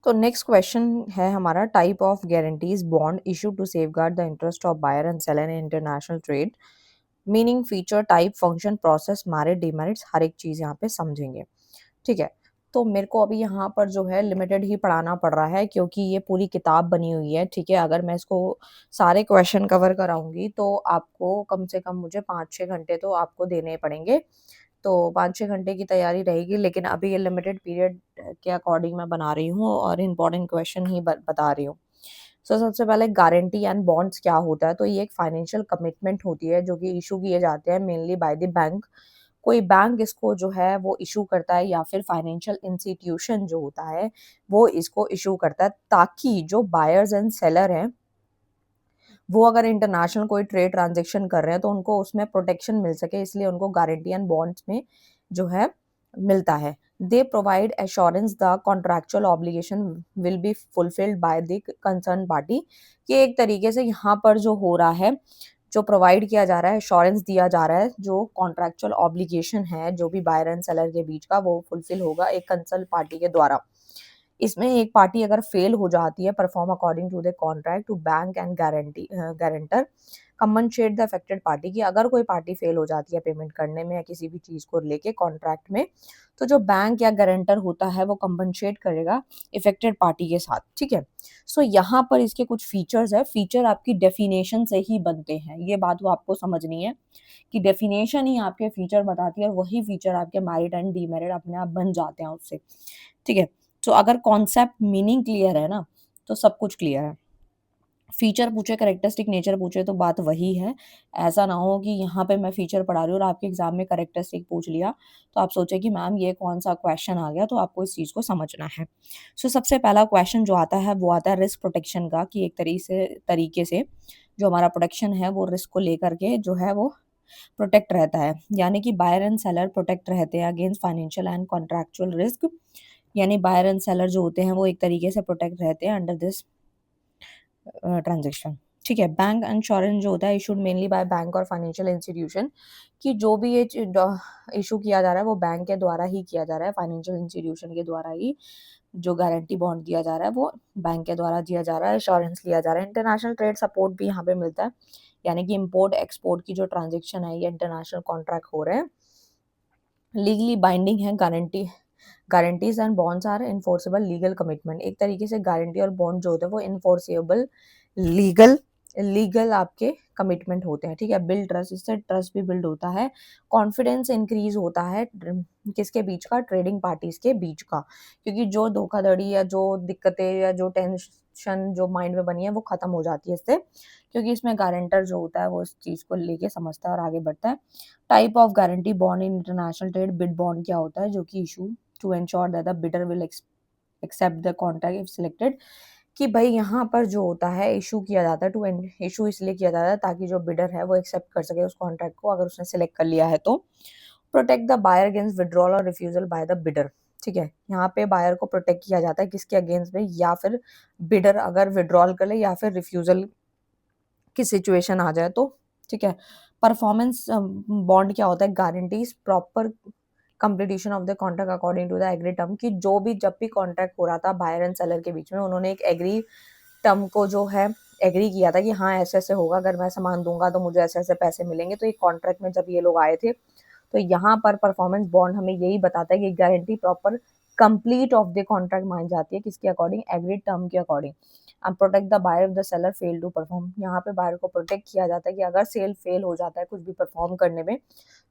तो नेक्स्ट क्वेश्चन है हमारा, type of guarantees bond issue to safeguard the interest of buyer and seller in international trade. Meaning, feature, type, function, process, merit, demerits, हर एक चीज़ यहाँ पे समझेंगे, ठीक है? तो मेरे को अभी यहाँ पर जो है लिमिटेड ही पढ़ाना पड़ रहा है क्योंकि ये पूरी किताब बनी हुई है, ठीक है? अगर मैं इसको सारे क्वेश्चन कवर कराऊँगी तो आपको कम से कम मुझे 5-6 घंटे तो आपको देने पड़ेंगे। तो 5-6 घंटे की तैयारी रहेगी, लेकिन अभी ये लिमिटेड पीरियड के अकॉर्डिंग मैं बना रही हूँ और इम्पोर्टेंट क्वेश्चन ही बता रही हूँ। सो सबसे पहले गारंटी एंड बॉन्ड्स क्या होता है? तो ये एक फाइनेंशियल कमिटमेंट होती है जो कि इशू किए जाते हैं मेनली बाय द बैंक। कोई बैंक इसको जो है वो इशू करता है या फिर फाइनेंशियल इंस्टीट्यूशन जो होता है वो इसको इशू करता है, ताकि जो बायर्स एंड सेलर हैं वो अगर इंटरनेशनल कोई ट्रेड ट्रांज़ैक्शन कर रहे हैं तो उनको उसमें प्रोटेक्शन मिल सके, इसलिए उनको गारंटी एंड बॉन्ड्स में जो है मिलता है। They provide assurance the contractual obligation will be fulfilled by the concern party, कि एक तरीके से यहाँ पर जो हो रहा है, जो प्रोवाइड किया जा रहा है, एश्योरेंस दिया जा रहा है, जो कॉन्ट्रैक्चुअल ऑब्लिगेशन है जो भी बायर एंड सेलर के बीच का, वो फुलफिल होगा एक कंसर्न पार्टी के द्वारा। इसमें एक पार्टी अगर फेल हो जाती है perform according to the contract to bank and guarantor compensate the affected party, की अगर कोई पार्टी फेल हो जाती है पेमेंट करने में या किसी भी चीज़ को लेके कॉन्ट्रैक्ट में, तो जो बैंक या गारंटर होता है वो कंपनसेट करेगा इफेक्टेड पार्टी के साथ, ठीक है? सो यहाँ पर इसके कुछ फीचर्स है, फीचर आपकी डेफिनेशन से ही बनते हैं, ये बात वो आपको समझनी है कि डेफिनेशन ही आपके फीचर बताती है और वही फीचर आपके मेरिट एंड डीमेरिट अपने आप बन जाते हैं उससे, ठीक है? तो अगर कॉन्सेप्ट मीनिंग क्लियर है ना, तो सब कुछ क्लियर है। फीचर पूछे, कैरेक्टरिस्टिक नेचर पूछे तो बात वही है। ऐसा ना हो कि यहाँ पे मैं फीचर पढ़ा रही हूँ और आपके एग्जाम में कैरेक्टरिस्टिक पूछ लिया, तो आप सोचे कि मैम ये कौन-सा क्वेश्चन आ गया, तो आपको इस चीज़ को समझना है। सो सबसे पहला क्वेश्चन जो आता है वो आता है रिस्क प्रोटेक्शन का, कि एक तरीके से जो हमारा प्रोटेक्शन है वो रिस्क को लेकर के जो है वो प्रोटेक्ट रहता है। यानी कि बायर एंड सेलर प्रोटेक्ट रहते हैं against financial and contractual risk, यानी बायर एंड सेलर जो होते हैं वो एक तरीके से प्रोटेक्ट रहते हैं अंडर दिस ट्रांजेक्शन, ठीक है? बैंक इंश्योरेंस जो होता है इशूड मेनली बाय बैंक और फाइनेंशियल इंस्टीट्यूशन, कि जो भी ये इशू किया जा रहा है वो बैंक के द्वारा ही किया जा रहा है, फाइनेंशियल इंस्टीट्यूशन के द्वारा ही। जो गारंटी बॉन्ड दिया जा रहा है वो बैंक के द्वारा दिया जा रहा है, एश्योरेंस लिया जा रहा है। इंटरनेशनल ट्रेड सपोर्ट भी यहाँ पे मिलता है, यानी कि इम्पोर्ट एक्सपोर्ट की जो ट्रांजेक्शन है ये इंटरनेशनल कॉन्ट्रैक्ट हो रहे हैं, लीगली बाइंडिंग है। Guarantees and bonds are enforceable legal commitment. एक तरीके से गारंटी और बॉन्ड जो होते हैं वो इन्फोर्सेबल लीगल लीगल आपके कमिटमेंट होते हैं, ठीक है। बिल्ड ट्रस्ट, इससे ट्रस्ट भी बिल्ड होता है। कॉन्फिडेंस इंक्रीज होता है किसके बीच का, ट्रेडिंग पार्टीज के बीच का, क्योंकि जो धोखाधड़ी या जो दिक्कतें या जो टेंशन जो माइंड में बनी है वो खत्म हो जाती है इससे, क्योंकि इसमें गारंटर जो होता है वो इस चीज को लेके समझता है और आगे बढ़ता है। Type of guarantee bond in international trade, bid bond क्या होता है, जो कि issue to ensure that the bidder will accept the contract if selected, कि भाई यहाँ पर जो होता है इशू किया जाता है, टू इशू इसलिए किया जाता है ताकि जो बिडर है वो एक्सेप्ट कर सके उस कॉन्ट्रैक्ट को, अगर उसने सिलेक्ट कर लिया है तो। Protect the buyer against withdrawal और रिफ्यूजल बाय द बिडर, ठीक है। यहाँ पे बायर को प्रोटेक्ट किया जाता है किसके अगेंस्ट में, या फिर बिडर अगर विड्रॉल कर ले या फिर रिफ्यूजल की सिचुएशन आ जाए तो, ठीक है। परफॉर्मेंस बॉन्ड क्या होता है, guarantees proper completion of the contract according to the agree term, कि जो भी जब भी कॉन्ट्रैक्ट हो रहा था बायर एंड सेलर के बीच में, उन्होंने एक एग्री टर्म को जो है एग्री किया था कि हाँ ऐसे ऐसे होगा, अगर मैं सामान दूंगा तो मुझे ऐसे ऐसे पैसे मिलेंगे। तो एक कॉन्ट्रैक्ट में जब ये लोग आए थे तो यहाँ पर परफॉर्मेंस बॉन्ड हमें यही बताता है कि guarantee proper complete of the contract मानी जाती है किसके अकॉर्डिंग, एग्री टर्म के according. And protect the buyer if the seller fail to perform, यहाँ पे बायर को प्रोटेक्ट किया जाता है कि अगर सेल फेल हो जाता है कुछ भी परफॉर्म करने में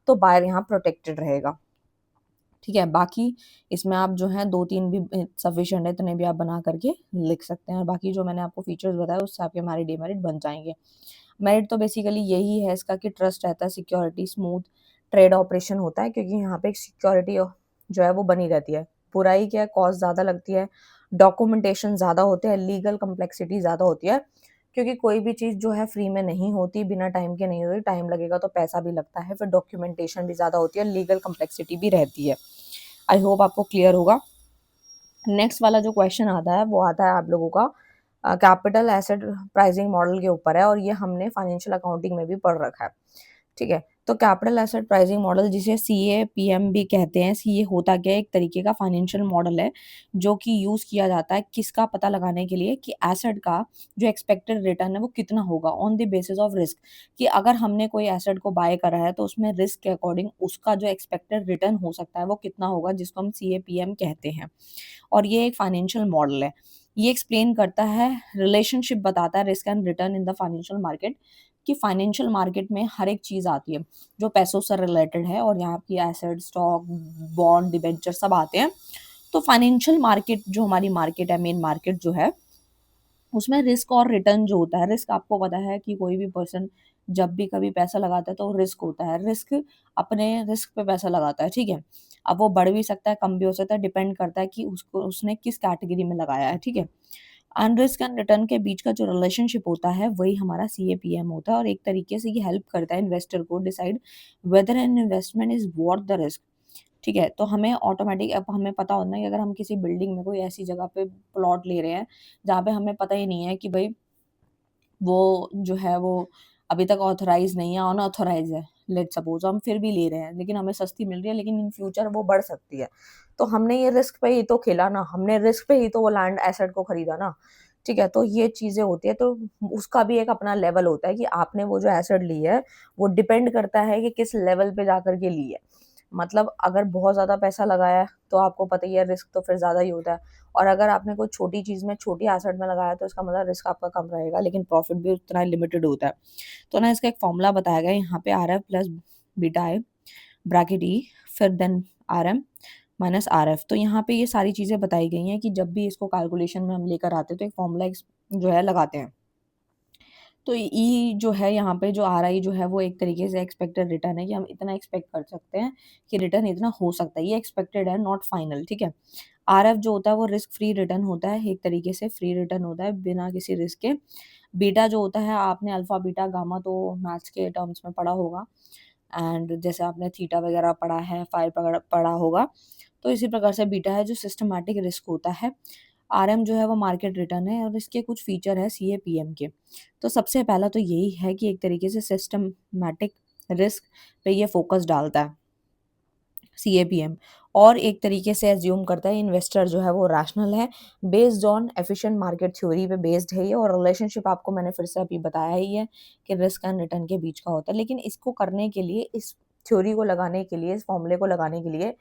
तो बायर यहाँ प्रोटेक्टेड रहेगा, ठीक है। बाकी इसमें आप जो है 2-3 भी सफिशिएंट है, इतने भी आप बना करके लिख सकते हैं। और बाकी जो मैंने आपको फीचर्स बताया उससे आपके हमारे डिमेरिट बन जाएंगे। मेरिट तो बेसिकली यही है इसका कि ट्रस्ट रहता है, सिक्योरिटी, स्मूथ ट्रेड ऑपरेशन होता है, क्योंकि यहाँ पे एक सिक्योरिटी जो है वो बनी रहती है। बुराई क्या है, कॉस्ट ज़्यादा लगती है, डॉक्यूमेंटेशन ज़्यादा होते हैं, लीगल कम्प्लेक्सिटी ज़्यादा होती है, क्योंकि कोई भी चीज़ जो है फ्री में नहीं होती, बिना टाइम के नहीं होती, टाइम लगेगा तो पैसा भी लगता है, फिर डॉक्यूमेंटेशन भी ज़्यादा होती है, लीगल कम्प्लेक्सिटी भी रहती है। आई होप आपको क्लियर होगा। नेक्स्ट वाला जो क्वेश्चन आता है वो आता है आप लोगों का कैपिटल एसेट प्राइसिंग मॉडल के ऊपर है, और ये हमने फाइनेंशियल अकाउंटिंग में भी पढ़ रखा है, ठीक है। तो कैपिटल एसेट प्राइसिंग मॉडल जिसे CAPM भी कहते हैं, ये होता क्या है, एक तरीके का फाइनेंशियल मॉडल है जो कि यूज किया जाता है किसका पता लगाने के लिए, कि एसेट का जो एक्सपेक्टेड रिटर्न है वो कितना होगा on the basis of risk, कि अगर हमने कोई एसेट को बाय करा है तो उसमें रिस्क के अकॉर्डिंग उसका जो एक्सपेक्टेड रिटर्न हो सकता है वो कितना होगा, जिसको हम CAPM कहते हैं। और ये एक फाइनेंशियल मॉडल है, ये एक्सप्लेन करता है, रिलेशनशिप बताता है risk and return in the financial market, कि फाइनेंशियल मार्केट में हर एक चीज आती है जो पैसों से रिलेटेड है, और यहाँ की एसेट, स्टॉक, बॉन्ड, डिबेंचर सब आते हैं। तो फाइनेंशियल मार्केट जो हमारी मार्केट है, मेन मार्केट जो है, उसमें रिस्क और रिटर्न जो होता है, रिस्क आपको पता है कि कोई भी पर्सन जब भी कभी पैसा लगाता है तो रिस्क होता है, रिस्क अपने रिस्क पे पैसा लगाता है, ठीक है। अब वो बढ़ भी सकता है, कम भी हो सकता है, डिपेंड करता है कि उसको उसने किस कैटेगरी में लगाया है, ठीक है। एंड रिस्क एंड रिटर्न के बीच का जो रिलेशनशिप होता है वही हमारा CAPM होता है, और एक तरीके से ये हेल्प करता है इन्वेस्टर को decide whether an investment is worth the risk, ठीक है। तो हमें ऑटोमेटिक अब हमें पता होना है कि अगर हम किसी बिल्डिंग में कोई ऐसी जगह पे प्लॉट ले रहे हैं जहाँ पे हमें पता ही नहीं है कि भाई वो जो है वो अभी तक ऑथराइज नहीं है, अनऑथराइज है, लेट सपोज हम फिर भी ले रहे हैं लेकिन हमें सस्ती मिल रही है, लेकिन इन फ्यूचर वो बढ़ सकती है, तो हमने ये रिस्क पे ही तो खेला ना, हमने रिस्क पे ही तो वो लैंड एसेट को खरीदा ना, ठीक है। तो ये चीजें होती है, तो उसका भी एक अपना लेवल होता है कि आपने वो जो एसेट ली है वो डिपेंड करता है कि किस लेवल पे जाकर के ली है। मतलब अगर बहुत ज्यादा पैसा लगाया है तो आपको पता ही है रिस्क तो फिर ज्यादा ही होता है, और अगर आपने कोई छोटी चीज में, छोटी एसेट में लगाया तो इसका मतलब रिस्क आपका कम रहेगा, लेकिन प्रॉफिट भी उतना लिमिटेड होता है। तो ना इसका एक फॉर्मूला बताया गया है यहाँ पे, RF प्लस बीटा आई ब्रैकेट ई, फिर देन RM माइनस RF। तो यहाँ पे ये सारी चीजें बताई गई हैं कि जब भी इसको कैलकुलेशन में हम लेकर आते हैं तो एक फॉर्मूला जो है लगाते हैं। तो ई जो है यहाँ पे, जो RI जो है वो एक तरीके से एक्सपेक्टेड रिटर्न है, कि हम इतना एक्सपेक्ट कर सकते हैं कि रिटर्न इतना हो सकता है, ये एक्सपेक्टेड है नॉट फाइनल, ठीक है। RF जो होता है वो रिस्क फ्री रिटर्न होता है, एक तरीके से फ्री रिटर्न होता है बिना किसी रिस्क के। बीटा जो होता है, आपने अल्फा बीटा गामा तो मैथ्स के टर्म्स में पढ़ा होगा, एंड जैसे आपने थीटा वगैरह पढ़ा है, फाइ पढ़ा होगा, तो इसी प्रकार से बीटा है जो सिस्टमैटिक रिस्क होता है। RM जो है वो मार्केट रिटर्न है, और इसके कुछ फीचर है CAPM के। तो सबसे पहला तो यही है कि एक तरीके से सिस्टमैटिक रिस्क पे ये फोकस डालता है। CAPM। और एक तरीके से एज्यूम करता है इन्वेस्टर जो है वो रैशनल है, based on efficient market theory पे बेस्ड है ये, और रिलेशनशिप आपको मैंने फिर से अभी बताया ही है कि रिस्क एंड रिटर्न के बीच का होता है। लेकिन इसको करने के लिए, इस थ्योरी को लगाने के लिए, इस फॉर्मूले को लगाने के लिए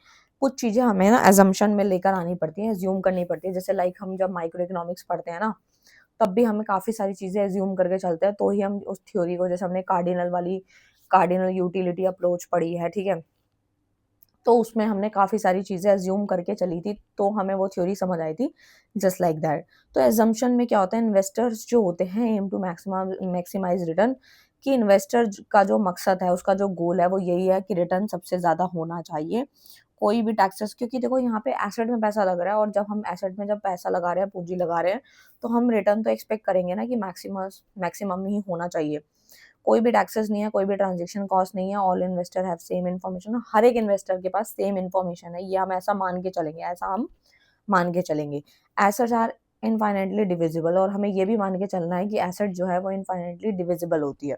कुछ चीज़ें हमें ना एजम्पशन में लेकर आनी पड़ती हैं, एज्यूम करनी पड़ती है। जैसे लाइक हम जब माइक्रो इकोनॉमिक्स पढ़ते हैं ना, तब भी हमें काफ़ी सारी चीज़ें एज्यूम करके चलते हैं, तो ही हम उस थ्योरी को, जैसे हमने कार्डिनल यूटिलिटी अप्रोच पढ़ी है, ठीक है, तो उसमें हमने काफ़ी सारी चीज़ें एज्यूम करके चली थी, तो हमें वो थ्योरी समझ आई थी, जस्ट लाइक दैट। तो एजम्पशन में क्या होता है, इन्वेस्टर्स जो होते हैं एम टू मैक्सिमाइज रिटर्न, कि इन्वेस्टर का जो मकसद है, उसका जो गोल है वो यही है कि रिटर्न सबसे ज़्यादा होना चाहिए। कोई भी टैक्सेस, क्योंकि देखो यहाँ पे एसेट में पैसा लग रहा है, और जब हम एसेट में जब पैसा लगा रहे हैं, पूंजी लगा रहे हैं, तो हम रिटर्न तो एक्सपेक्ट करेंगे ना कि मैक्सिमम ही होना चाहिए। कोई भी टैक्सेस नहीं है, कोई भी ट्रांजेक्शन कॉस्ट नहीं है, all investor have same information, हर एक इन्वेस्टर के पास सेम इन्फॉर्मेशन है, ये हम ऐसा मान के चलेंगे, ऐसा हम मान के चलेंगे। एसेट्स आर इनफाइनाइटली डिविजिबल, और हमें ये भी मान के चलना है कि एसेट जो है वो इनफाइनाइटली डिविजिबल होती है।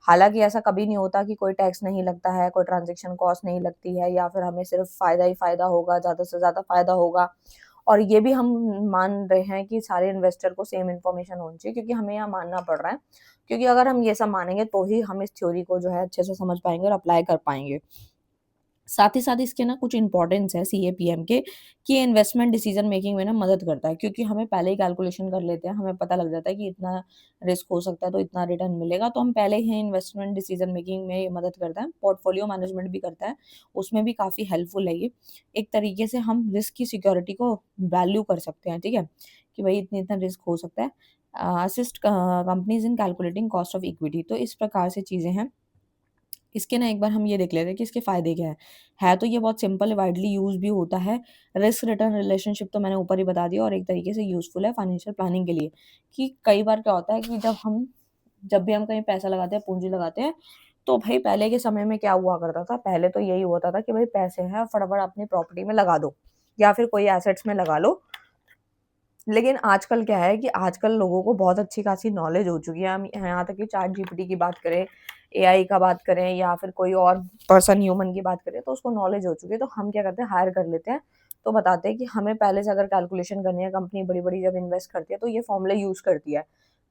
हालांकि ऐसा कभी नहीं होता कि कोई टैक्स नहीं लगता है, कोई ट्रांजेक्शन कॉस्ट नहीं लगती है, या फिर हमें सिर्फ फायदा ही फायदा होगा, ज़्यादा से ज़्यादा फायदा होगा। और ये भी हम मान रहे हैं कि सारे इन्वेस्टर को सेम इन्फॉर्मेशन होनी चाहिए, क्योंकि हमें यहाँ मानना पड़ रहा है, क्योंकि अगर हम ये सब मानेंगे तो ही हम इस थ्योरी को जो है अच्छे से समझ पाएंगे और अप्लाई कर पाएंगे। साथ ही साथ इसके ना कुछ इंपॉर्टेंस है CAPM के, कि इन्वेस्टमेंट डिसीजन मेकिंग में ना मदद करता है, क्योंकि हमें पहले ही कैलकुलेशन कर लेते हैं, हमें पता लग जाता है कि इतना रिस्क हो सकता है तो इतना रिटर्न मिलेगा, तो हम पहले ही इन्वेस्टमेंट डिसीजन मेकिंग में ये मदद करता है। पोर्टफोलियो मैनेजमेंट भी करता है, उसमें भी काफ़ी हेल्पफुल है ये। एक तरीके से हम रिस्क की सिक्योरिटी को वैल्यू कर सकते हैं, ठीक है, कि भाई इतनी इतना रिस्क हो सकता है। Assist companies in calculating cost of equity, तो इस प्रकार से चीज़ें हैं। इसके ना एक बार हम ये देख लेते हैं कि इसके फ़ायदे क्या हैं। है तो ये बहुत सिंपल, वाइडली यूज़ भी होता है। रिस्क रिटर्न रिलेशनशिप तो मैंने ऊपर ही बता दिया, और एक तरीके से यूज़फुल है फाइनेंशियल प्लानिंग के लिए, कि कई बार क्या होता है कि जब भी हम कहीं पैसा लगाते हैं, पूँजी लगाते हैं, तो भई पहले के समय में क्या हुआ करता था, पहले तो यही होता था कि भई पैसे हैं, फटाफट अपनी प्रॉपर्टी में लगा दो, या फिर कोई एसेट्स में लगा लो। लेकिन आजकल क्या है कि आजकल लोगों को बहुत अच्छी खासी नॉलेज हो चुकी है। हम यहाँ तक कि चैट जीपीटी की बात करें, एआई का बात करें, या फिर कोई और पर्सन ह्यूमन की बात करें, तो उसको नॉलेज हो चुकी है। तो हम क्या करते हैं, हायर कर लेते हैं। तो बताते हैं कि हमें पहले से अगर कैलकुलेशन करनी है, कंपनी बड़ी-बड़ी जब इन्वेस्ट करती है तो ये फॉर्मूले यूज़ करती है।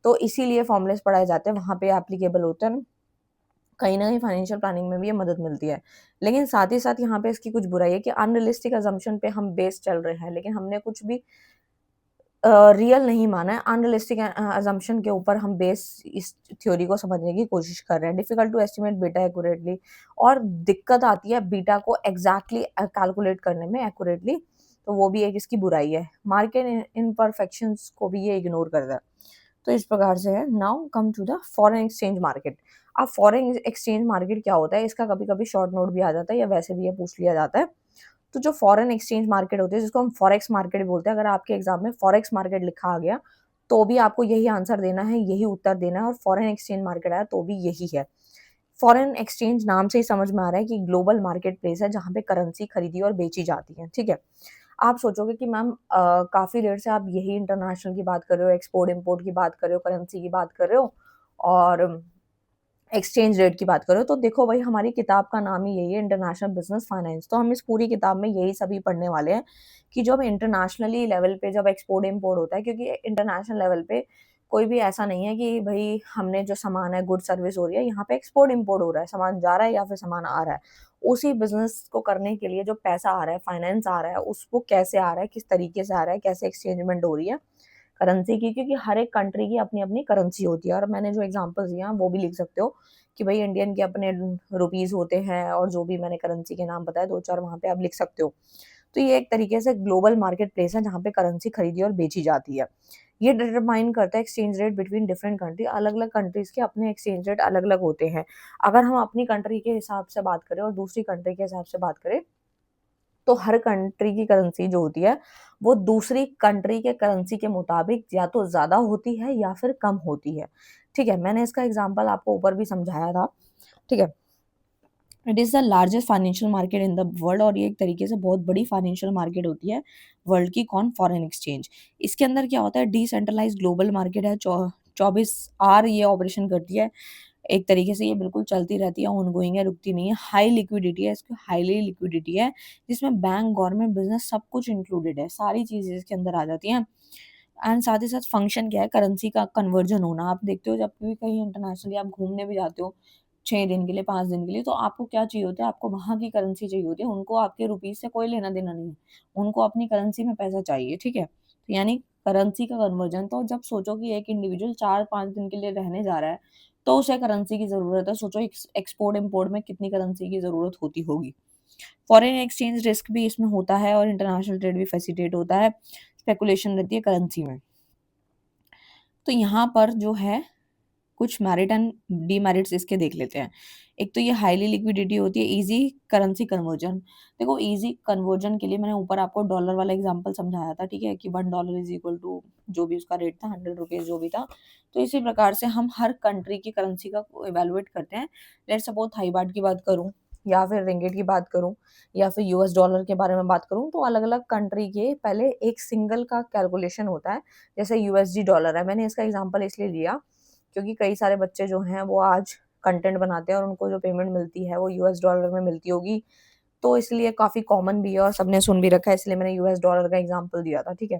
तो इसीलिए फॉर्मूलेज़ पढ़ाए जाते हैं, वहाँ पे एप्लीकेबल होते हैं। कहीं न कहीं फाइनेंशियल प्लानिंग में भी ये मदद मिलती है। लेकिन साथ ही साथ यहाँ पे इसकी कुछ बुराई है कि अनरियलिस्टिक असम्पशन पे हम बेस्ड चल रहे हैं, लेकिन हमने कुछ भी रियल नहीं माना है, अनरियलिस्टिक असम्पशन के ऊपर हम बेस इस थ्योरी को समझने की कोशिश कर रहे हैं। Difficult to estimate beta accurately, और दिक्कत आती है बीटा को एग्जैक्टली कैलकुलेट करने में एक्यूरेटली, तो वो भी एक इसकी बुराई है। मार्केट इम्परफेक्शंस को भी ये इग्नोर करता है। तो इस प्रकार से है। Now come to the foreign exchange market. अब फॉरेन एक्सचेंज मार्केट क्या होता है, इसका कभी-कभी शॉर्ट नोट भी आ जाता है, या वैसे भी ये पूछ लिया जाता है। तो जो फॉरेन एक्सचेंज मार्केट होती है, जिसको हम फॉरेक्स मार्केट भी बोलते हैं, अगर आपके एग्जाम में फॉरेक्स मार्केट लिखा आ गया, तो भी आपको यही आंसर देना है, यही उत्तर देना है, और फॉरेन एक्सचेंज मार्केट आया तो भी यही है। फॉरेन एक्सचेंज नाम से ही समझ में आ रहा है कि ग्लोबल मार्केट प्लेस है, जहाँ पे करेंसी खरीदी और बेची जाती है, ठीक है। आप सोचोगे कि मैम काफ़ी देर से आप यही इंटरनेशनल की बात कर रहे हो, एक्सपोर्ट इम्पोर्ट की बात कर रहे हो, करेंसी की बात कर रहे हो, और एक्सचेंज रेट की बात करो, तो देखो भाई हमारी किताब का नाम ही यही है, इंटरनेशनल बिजनेस फाइनेंस। तो हम इस पूरी किताब में यही सभी पढ़ने वाले हैं कि जब इंटरनेशनली लेवल पे जब एक्सपोर्ट इम्पोर्ट होता है, क्योंकि इंटरनेशनल लेवल पे कोई भी ऐसा नहीं है कि भाई हमने जो सामान है, गुड सर्विस हो रही है, यहाँ पे एक्सपोर्ट इम्पोर्ट हो रहा है, सामान जा रहा है या फिर सामान आ रहा है। उसी बिजनेस को करने के लिए जो पैसा आ रहा है, फाइनेंस आ रहा है, उसको कैसे आ रहा है, किस तरीके से आ रहा है, कैसे एक्सचेंजमेंट हो रही है करेंसी की, क्योंकि हर एक कंट्री की अपनी-अपनी करेंसी होती है। और मैंने जो एग्ज़ाम्पल्स दिए हैं, वो भी लिख सकते हो कि भई इंडियन के अपने रुपीज़ होते हैं, और जो भी मैंने करेंसी के नाम बताए 2-4 वहाँ पे आप लिख सकते हो। तो ये एक तरीके से ग्लोबल मार्केट प्लेस है, जहाँ पे करेंसी खरीदी और बेची जाती है। ये डिटरमाइन करता है exchange rate between different country, अलग-अलग कंट्रीज़ के अपने एक्सचेंज रेट अलग-अलग होते हैं। अगर हम अपनी कंट्री के हिसाब से बात करें और दूसरी कंट्री के हिसाब से बात करें, तो हर कंट्री की करेंसी जो होती है, वो दूसरी कंट्री के करेंसी के मुताबिक या तो ज़्यादा होती है या फिर कम होती है। ठीक है? मैंने इसका एग्ज़ाम्पल आपको ऊपर भी समझाया था। ठीक है? It is the largest financial market in the world, और ये एक तरीके से बहुत बड़ी फाइनेंशियल मार्केट होती है वर्ल्ड की। कौन? Foreign exchange. इसके अंदर क्या होता है, डिसेंट्रलाइज्ड ग्लोबल मार्केट है, 24 आवर ये ऑपरेशन करती है। एक तरीके से ये बिल्कुल चलती रहती है, ऑनगोइंग है, रुकती नहीं है। हाई लिक्विडिटी है, इसकी हाईली लिक्विडिटी है, जिसमें बैंक, गवर्नमेंट, बिज़नेस सब कुछ इंक्लूडेड है, सारी चीज़ें इसके अंदर आ जाती हैं। एंड साथ ही साथ फंक्शन क्या है, करेंसी का कन्वर्जन होना। आप देखते हो जब भी कहीं इंटरनेशनली आप घूमने भी जाते हो 6 दिन के लिए, 5 दिन के लिए, तो आपको क्या चाहिए होता है, आपको वहाँ की करेंसी चाहिए होती है। उनको आपके रुपीज़ से कोई लेना-देना नहीं है। उनको अपनी करेंसी में पैसा चाहिए, ठीक है? तो यानी करेंसी का कन्वर्जन, तो जब सोचो कि एक इंडिविजुअल 4-5 दिन के लिए रहने जा रहा है, तो उसे करेंसी की ज़रूरत है। सोचो एक्सपोर्ट-इम्पोर्ट में कितनी करेंसी की ज़रूरत होती होगी। फॉरेन एक्सचेंज रिस्क भी इसमें होता है और इंटरनेशनल ट्रेड भी फैसिलिटेट होता है। स्पेकुलेशन रहती है करेंसी में। तो यहाँ पर जो है कुछ मेरिट एंड डीमेरिट्स इसके देख लेते हैं। एक तो ये हाईली लिक्विडिटी होती है, ईज़ी करेंसी कन्वर्जन। देखो ईज़ी कन्वर्जन के लिए मैंने ऊपर आपको डॉलर वाला एग्ज़ाम्पल समझाया था, ठीक है? कि $1 इज़ इक्वल टू जो भी उसका रेट था, ₹100 जो भी था। तो इसी प्रकार से हम हर कंट्री की करेंसी का इवैल्यूएट करते हैं। लेट्स सपोज़ थाई बाट की बात करूँ या फिर रिंगिट की बात करूँ या फिर यूएस डॉलर के बारे में बात करूँ, तो अलग-अलग कंट्री के पहले एक सिंगल का कैलकुलेशन होता है। जैसे यूएसडी डॉलर है, मैंने इसका एग्ज़ाम्पल इसलिए लिया क्योंकि कई सारे बच्चे जो हैं वो आज कंटेंट बनाते हैं और उनको जो पेमेंट मिलती है वो यूएस डॉलर में मिलती होगी, तो इसलिए काफ़ी कॉमन भी है और सबने सुन भी रखा है, इसलिए मैंने यूएस डॉलर का एग्जांपल दिया था, ठीक है।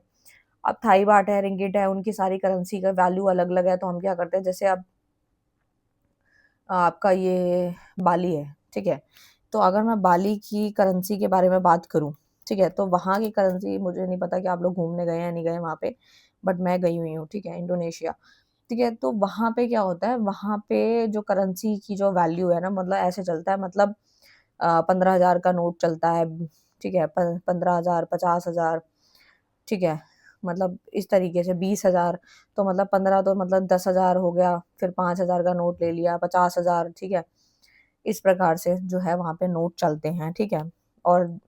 अब थाई बाट है, रिंगिट है, उनकी सारी करेंसी का वैल्यू अलग-अलग है, तो हम क्या करते हैं, जैसे अब आपका ये बाली है, ठीक है। तो अगर मैं बाली की करेंसी के बारे में बात करूँ, ठीक है, तो वहाँ की करेंसी मुझे नहीं पता कि आप लोग घूमने गए हैं या नहीं गए वहाँ पे, बट मैं गई हुई हूँ, ठीक है, इंडोनेशिया। ठीक है, तो वहाँ पे क्या होता है, वहाँ पे जो करेंसी की जो वैल्यू है ना, मतलब ऐसे चलता है, मतलब 15,000 का नोट चलता है, ठीक है, प 15,000, 50,000, ठीक है, मतलब इस तरीके से 20,000, तो मतलब 15 तो मतलब 10,000 हो गया, फिर 5,000 का नोट ले लिया, 50,000, ठीक है, इस प्रकार से जो है वहाँ पे नोट चलते हैं, ठीक है। और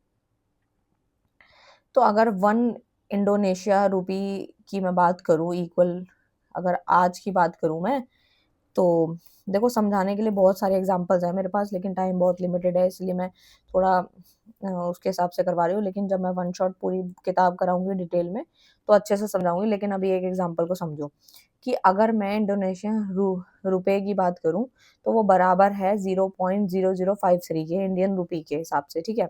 तो अगर 1 इंडोनेशिया रूपी की मैं बात करूँ इक्वल, अगर आज की बात करूँ मैं, तो देखो समझाने के लिए बहुत सारे एग्ज़ाम्पल्स हैं मेरे पास, लेकिन टाइम बहुत लिमिटेड है, इसलिए मैं थोड़ा उसके हिसाब से करवा रही हूँ, लेकिन जब मैं वन शॉट पूरी किताब कराऊँगी डिटेल में, तो अच्छे से समझाऊँगी। लेकिन अभी एक एग्ज़ाम्पल को समझो कि अगर मैं इंडोनेशियन रुपए की बात करूँ, तो वो बराबर है 0.0053 के इंडियन रूपी के हिसाब से, ठीक है?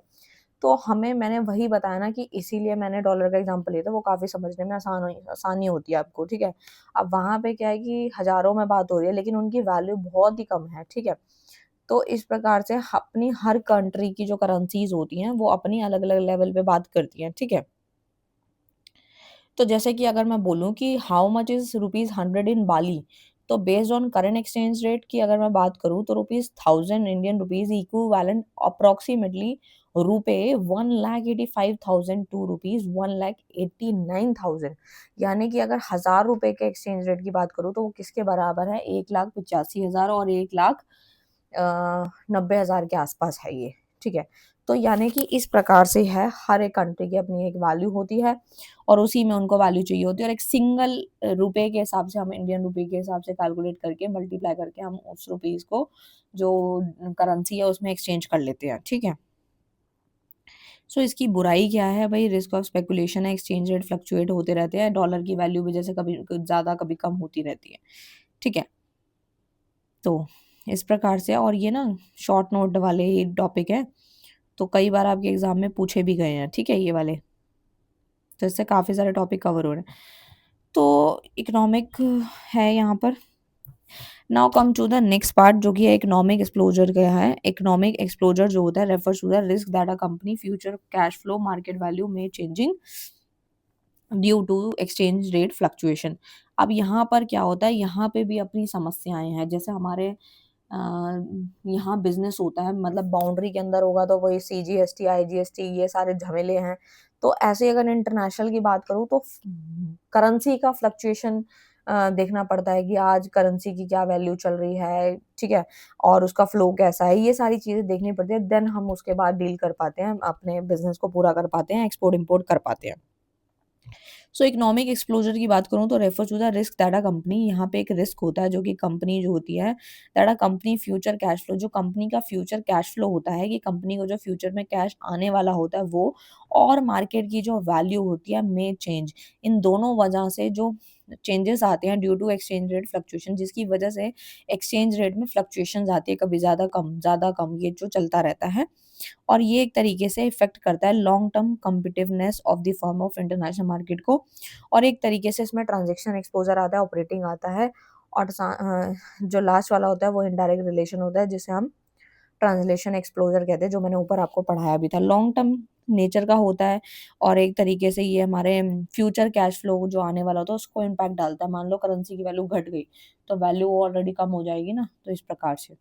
तो हमें, मैंने वही बताया ना कि इसीलिए मैंने डॉलर का एग्ज़ाम्पल लिया था, वो काफ़ी समझने में आसानी होती है आपको, ठीक है? अब वहाँ पे क्या है कि हज़ारों में बात हो रही है, लेकिन उनकी वैल्यू बहुत ही कम है, ठीक है? तो इस प्रकार से अपनी हर कंट्री की जो करेंसीज़ होती हैं, वो अपनी अलग-अलग लेवल पे बात करती हैं, ठीक है? तो जैसे कि अगर मैं बोलूँ कि हाउ मच इज़ रुपीज़ 100 इन बाली, तो based on current exchange rate की अगर मैं बात करूँ, तो rupees 1000 Indian rupees equivalent approximately रुपए 1,85,000 टू रुपीज़ 1,89,000, यानी कि अगर ₹1000 के एक्सचेंज रेट की बात करूँ, तो वो किसके बराबर है, 1,85,000 और 1,90,000 के आसपास है ये, ठीक है? तो यानी कि इस प्रकार से है, हर एक कंट्री की अपनी एक वैल्यू होती है और उसी में उनको वैल्यू चाहिए होती है और एक सिंगल रुपए के हिसाब से, हम इंडियन रुपए के हिसाब से कैलकुलेट करके मल्टीप्लाई करके हम उस रुपीज़ को जो करेंसी है उसमें एक्सचेंज कर लेते हैं, ठीक है? सो इसकी बुराई क्या है भई, रिस्क ऑफ स्पेकुलेशन है, एक्सचेंज रेट फ्लक्चुएट होते रहते हैं, डॉलर की वैल्यू भी जैसे कभी ज़्यादा कभी कम होती रहती है, ठीक है? तो इस प्रकार से, और ये ना शॉर्ट नोट वाले ही टॉपिक है, तो कई बार आपके एग्ज़ाम में पूछे भी गए हैं, ठीक है, ये वाले। तो इससे काफ़ी सारे टॉपिक कवर हो रहे हैं। तो इकोनॉमिक है यहाँ पर। Now come to the next part, जो कि है इकोनॉमिक एक्सप्लोजर का है। इकोनॉमिक एक्सप्लोजर जो होता है refers to the risk that a company future cash flow market value में changing due to exchange rate fluctuation. अब यहाँ पर क्या होता है, यहाँ पे भी अपनी समस्याएँ हैं। जैसे हमारे अ, यहाँ बिज़नेस होता है, मतलब बाउंड्री के अंदर होगा तो वही सीजीएसटी, आईजीएसटी, ये सारे झमेले हैं। तो ऐसे ही अगर इंटरनेशनल की बात करूँ, तो करेंसी का फ्लक्चुएशन देखना पड़ता है कि आज करेंसी की क्या वैल्यू चल रही है, ठीक है? और उसका फ्लो कैसा है, ये सारी चीज़ें देखनी पड़ती है, देन हम उसके बाद डील कर पाते हैं, अपने बिज़नेस को पूरा कर पाते हैं, एक्सपोर्ट-इम्पोर्ट कर पाते हैं। सो इकोनॉमिक एक्सप्लोजर की बात करूँ, तो refer to the risk that a company, यहाँ पे एक रिस्क होता है जो कि कंपनी जो होती है, that a company future cash flow, जो कंपनी का फ्यूचर कैश फ्लो होता है, कि कंपनी को जो फ्यूचर में कैश आने वाला होता है वो, और मार्केट की जो वैल्यू होती है में चेंज, इन दोनों वजह से जो चेंजेस आते हैं due to exchange rate fluctuation, जिसकी वजह से एक्सचेंज रेट में फ्लक्चुएशंस आती है, कभी ज़्यादा कम, ये जो चलता रहता है। और ये एक तरीके से इफ़ेक्ट करता है long term competitiveness of the firm of international market को। और एक तरीके से इसमें ट्रांज़ैक्शन एक्सपोज़र आता है, ऑपरेटिंग आता है, और जो लास्ट वाला होता है वो इनडायरेक्ट रिलेशन होता है, जिसे हम ट्रांसलेशन एक्सपोज़र कहते हैं, जो मैंने ऊपर आपको पढ़ाया भी था। लॉन्ग टर्म नेचर का होता है, और एक तरीके से ये हमारे फ्यूचर कैश फ्लो जो आने वाला होता है उसको इम्पैक्ट डालता है। मान लो करेंसी की वैल्यू घट गई, तो वैल्यू ऑलरेडी कम हो जाएगी ना, तो इस प्रकार से।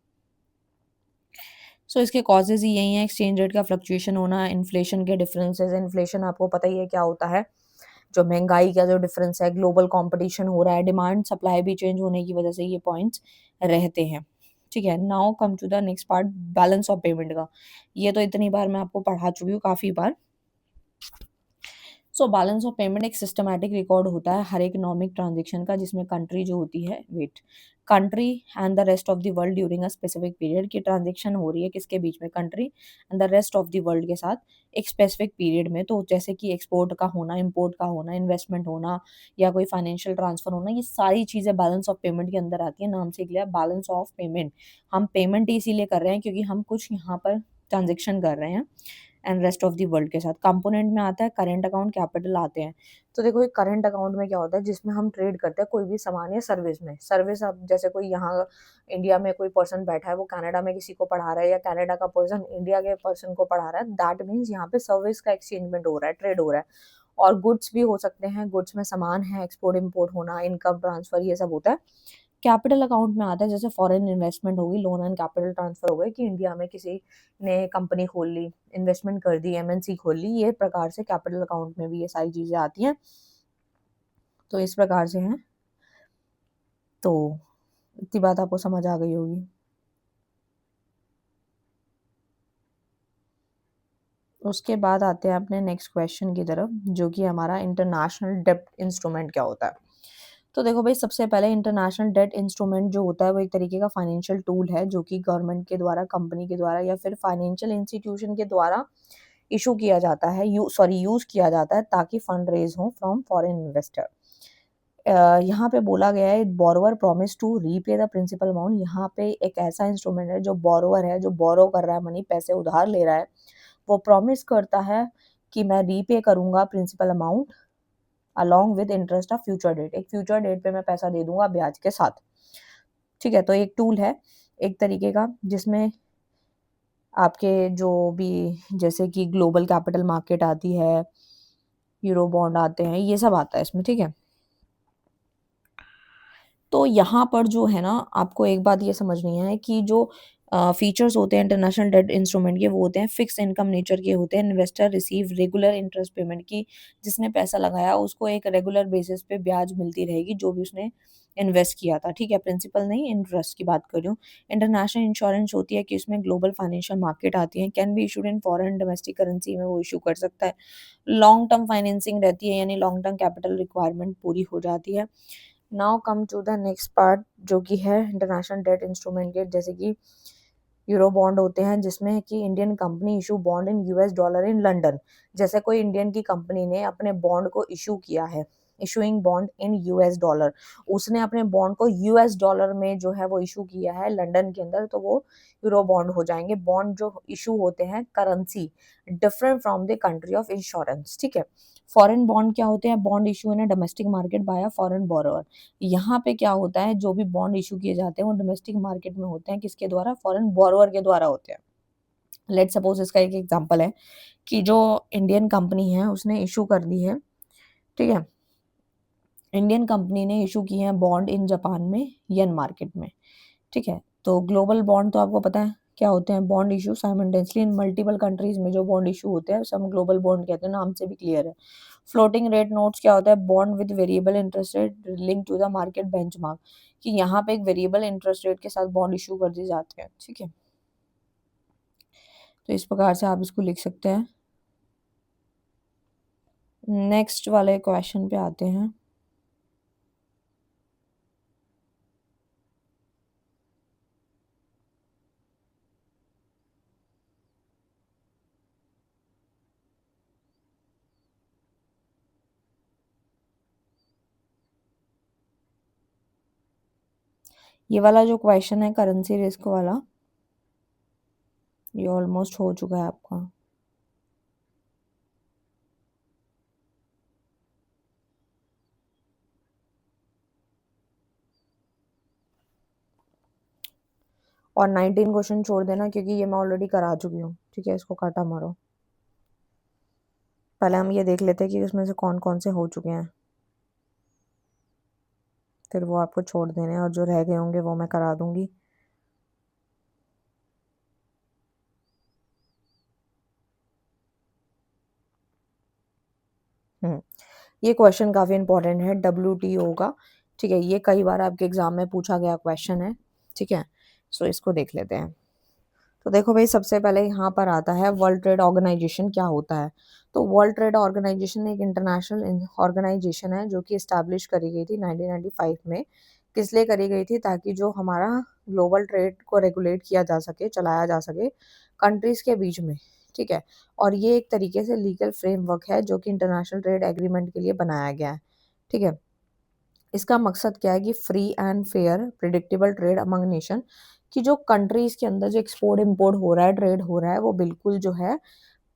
सो इसके कॉजेज़ ही यही हैं, एक्सचेंज रेट का फ्लक्चुएशन होना, इन्फ्लेशन के डिफरेंसेस। इन्फ्लेशन आपको पता ही है क्या होता है, जो महंगाई का जो डिफरेंस है, ग्लोबल कंपटीशन हो रहा है, डिमांड सप्लाई भी चेंज होने की वजह से ये पॉइंट्स रहते हैं। ठीक है, now come to the next part, balance of payment का। ये तो इतनी बार मैं आपको पढ़ा चुकी हूँ, काफ़ी बार। सो बैलेंस ऑफ पेमेंट एक सिस्टमैटिक रिकॉर्ड होता है हर इकोनॉमिक ट्रांजेक्शन का, जिसमें कंट्री जो होती है, वेट, country and the rest of the world during a specific period की ट्रांजेक्शन हो रही है किसके बीच में, country and the rest of the world के साथ एक स्पेसिफिक पीरियड में। तो जैसे कि एक्सपोर्ट का होना, इंपोर्ट का होना, इन्वेस्टमेंट होना, या कोई फाइनेंशियल ट्रांसफर होना, ये सारी चीज़ें बैलेंस ऑफ पेमेंट के अंदर आती है। नाम से क्लियर, बैलेंस ऑफ पेमेंट। हम पेमेंट इसीलिए कर रहे हैं क्योंकि हम कुछ यहाँ पर ट्रांजेक्शन कर रहे हैं and rest of the world के साथ। कंपोनेंट में आता है करंट अकाउंट, कैपिटल आते हैं। तो देखो, एक करंट अकाउंट में क्या होता है, जिसमें हम ट्रेड करते हैं कोई भी सामान या सर्विस में। सर्विस, अब जैसे कोई यहाँ इंडिया में कोई पर्सन बैठा है, वो कनाडा में किसी को पढ़ा रहा है, या कनाडा का पर्सन इंडिया के पर्सन को पढ़ा रहा है, दैट मीन्स यहाँ पे सर्विस का एक्सचेंजमेंट हो रहा है, ट्रेड हो रहा है। और गुड्स भी हो सकते हैं, गुड्स में सामान है, एक्सपोर्ट इम्पोर्ट होना, इनकम ट्रांसफर, ये सब होता है। कैपिटल अकाउंट में आता है जैसे फॉरेन इन्वेस्टमेंट होगी, लोन एंड कैपिटल ट्रांसफर हो गए, कि इंडिया में किसी ने कंपनी खोल ली, इन्वेस्टमेंट कर दी, एमएनसी खोल ली, ये प्रकार से कैपिटल अकाउंट में भी ये सारी चीज़ें आती हैं। तो इस प्रकार से हैं। तो इतनी बात आपको समझ आ गई होगी। उसके बाद आते हैं अपने नेक्स्ट क्वेश्चन की तरफ, जो कि हमारा इंटरनेशनल डेब्ट इंस्ट्रूमेंट क्या होता है। तो देखो भाई, सबसे पहले इंटरनेशनल डेट इंस्ट्रूमेंट जो होता है वो एक तरीके का फाइनेंशियल टूल है, जो कि गवर्नमेंट के द्वारा, कंपनी के द्वारा, या फिर फाइनेंशियल इंस्टीट्यूशन के द्वारा इशू किया जाता है, यूज किया जाता है, ताकि फंड रेज हो फ्रॉम फॉरेन इन्वेस्टर। यहाँ पे बोला गया है, borrower promise to repay the principal amount. यहाँ पे एक ऐसा इंस्ट्रूमेंट है, जो बोरोवर है, जो बोरो कर रहा है मनी, पैसे उधार ले रहा है, वो प्रॉमिस करता है कि मैं रीपे करूंगा principal amount along with interest of future date. एक फ्यूचर डेट पे मैं पैसा दे दूंगा ब्याज के साथ। ठीक है, तो एक टूल है एक तरीके का, जिसमें आपके जो भी, जैसे कि ग्लोबल कैपिटल मार्केट आती है, यूरो बॉन्ड आते हैं, ये सब आता है इसमें। ठीक है, तो यहाँ पर जो है ना, आपको एक बात ये समझनी है कि जो फीचर्स होते हैं इंटरनेशनल डेट इंस्ट्रूमेंट के, वो होते हैं फिक्स इनकम नेचर के होते हैं। Investor receive regular interest payment की, जिसने पैसा लगाया उसको एक रेगुलर बेसिस पे ब्याज मिलती रहेगी, जो भी उसने इन्वेस्ट किया था। ठीक है, प्रिंसिपल नहीं, इंटरेस्ट की बात कर रही हूँ। इंटरनेशनल इंश्योरेंस होती है कि उसमें ग्लोबल फाइनेंशियल मार्केट आती है, can be issued in foreign domestic currency में वो इशू कर सकता है। लॉन्ग टर्म फाइनेंसिंग रहती है, यानी लॉन्ग टर्म कैपिटल रिक्वायरमेंट पूरी हो जाती है। Now come to the next part, जो कि है इंटरनेशनल डेट इंस्ट्रूमेंट के, जैसे कि यूरो बॉन्ड होते हैं, जिसमें कि Indian company issue bond in US dollar in London. जैसे कोई इंडियन की कंपनी ने अपने बॉन्ड को इशू किया है, issuing bond in US dollar, उसने अपने बॉन्ड को यूएस डॉलर में जो है वो इशू किया है लंदन के अंदर, तो वो यूरो बॉन्ड हो जाएंगे। बॉन्ड जो इशू होते हैं currency different from the country of insurance. ठीक है, फॉरेन बॉन्ड क्या होते हैं, bond issue in domestic market by a foreign borrower. यहाँ पे क्या होता है, जो भी बॉन्ड इशू किए जाते हैं वो डोमेस्टिक मार्केट में होते हैं, किसके द्वारा, फॉरेन बोरोवर के द्वारा होते हैं। लेट सपोज, इसका एक एग्जांपल है कि जो इंडियन कंपनी है उसने इशू कर दी है। ठीक है, इंडियन कंपनी ने इशू किए हैं बॉन्ड इन जापान में, येन मार्केट में। ठीक है, तो ग्लोबल बॉन्ड तो आपको पता है क्या होते हैं, बॉन्ड इशू साइमल्टेनियसली इन मल्टीपल कंट्रीज में जो बॉन्ड इशू होते हैं, सब ग्लोबल बॉन्ड कहते हैं, नाम से भी क्लियर है। फ्लोटिंग रेट नोट्स क्या होता है, bond with variable interest rate link to the market benchmark, कि यहाँ पे एक वेरिएबल इंटरेस्ट रेट के साथ बॉन्ड इशू कर दिए जाते हैं। ठीक है, तो इस प्रकार से आप इसको लिख सकते हैं। नेक्स्ट वाले क्वेश्चन पे आते हैं। ये वाला जो क्वेश्चन है करेंसी रिस्क वाला, ये ऑलमोस्ट हो चुका है आपका। और 19 क्वेश्चन छोड़ देना क्योंकि ये मैं ऑलरेडी करा चुकी हूँ, ठीक है, इसको काटा मारो। पहले हम ये देख लेते हैं कि उसमें से कौन कौन से हो चुके हैं, फिर वो आपको छोड़ देने हैं और जो रह गए होंगे वो मैं करा दूंगी। हम्म ये क्वेश्चन काफ़ी इंपॉर्टेंट है, WTO का, ठीक है, ये कई बार आपके एग्जाम में पूछा गया क्वेश्चन है, ठीक है। सो इसको देख लेते हैं। तो देखो भाई, सबसे पहले यहाँ पर आता है वर्ल्ड ट्रेड ऑर्गेनाइजेशन क्या होता है। तो वर्ल्ड ट्रेड ऑर्गेनाइजेशन एक इंटरनेशनल ऑर्गेनाइजेशन है जो कि इस्टेब्लिश करी गई थी 1995 में। किस लिए करी गई थी? ताकि जो हमारा ग्लोबल ट्रेड को रेगुलेट किया जा सके, चलाया जा सके कंट्रीज के बीच में, ठीक है। और ये एक तरीके से लीगल फ्रेमवर्क है जो कि इंटरनेशनल ट्रेड एग्रीमेंट के लिए बनाया गया है, ठीक है। इसका मकसद क्या है कि free and fair predictable trade among nation, कि जो कंट्रीज के अंदर जो एक्सपोर्ट इंपोर्ट हो रहा है, ट्रेड हो रहा है, वो बिल्कुल जो है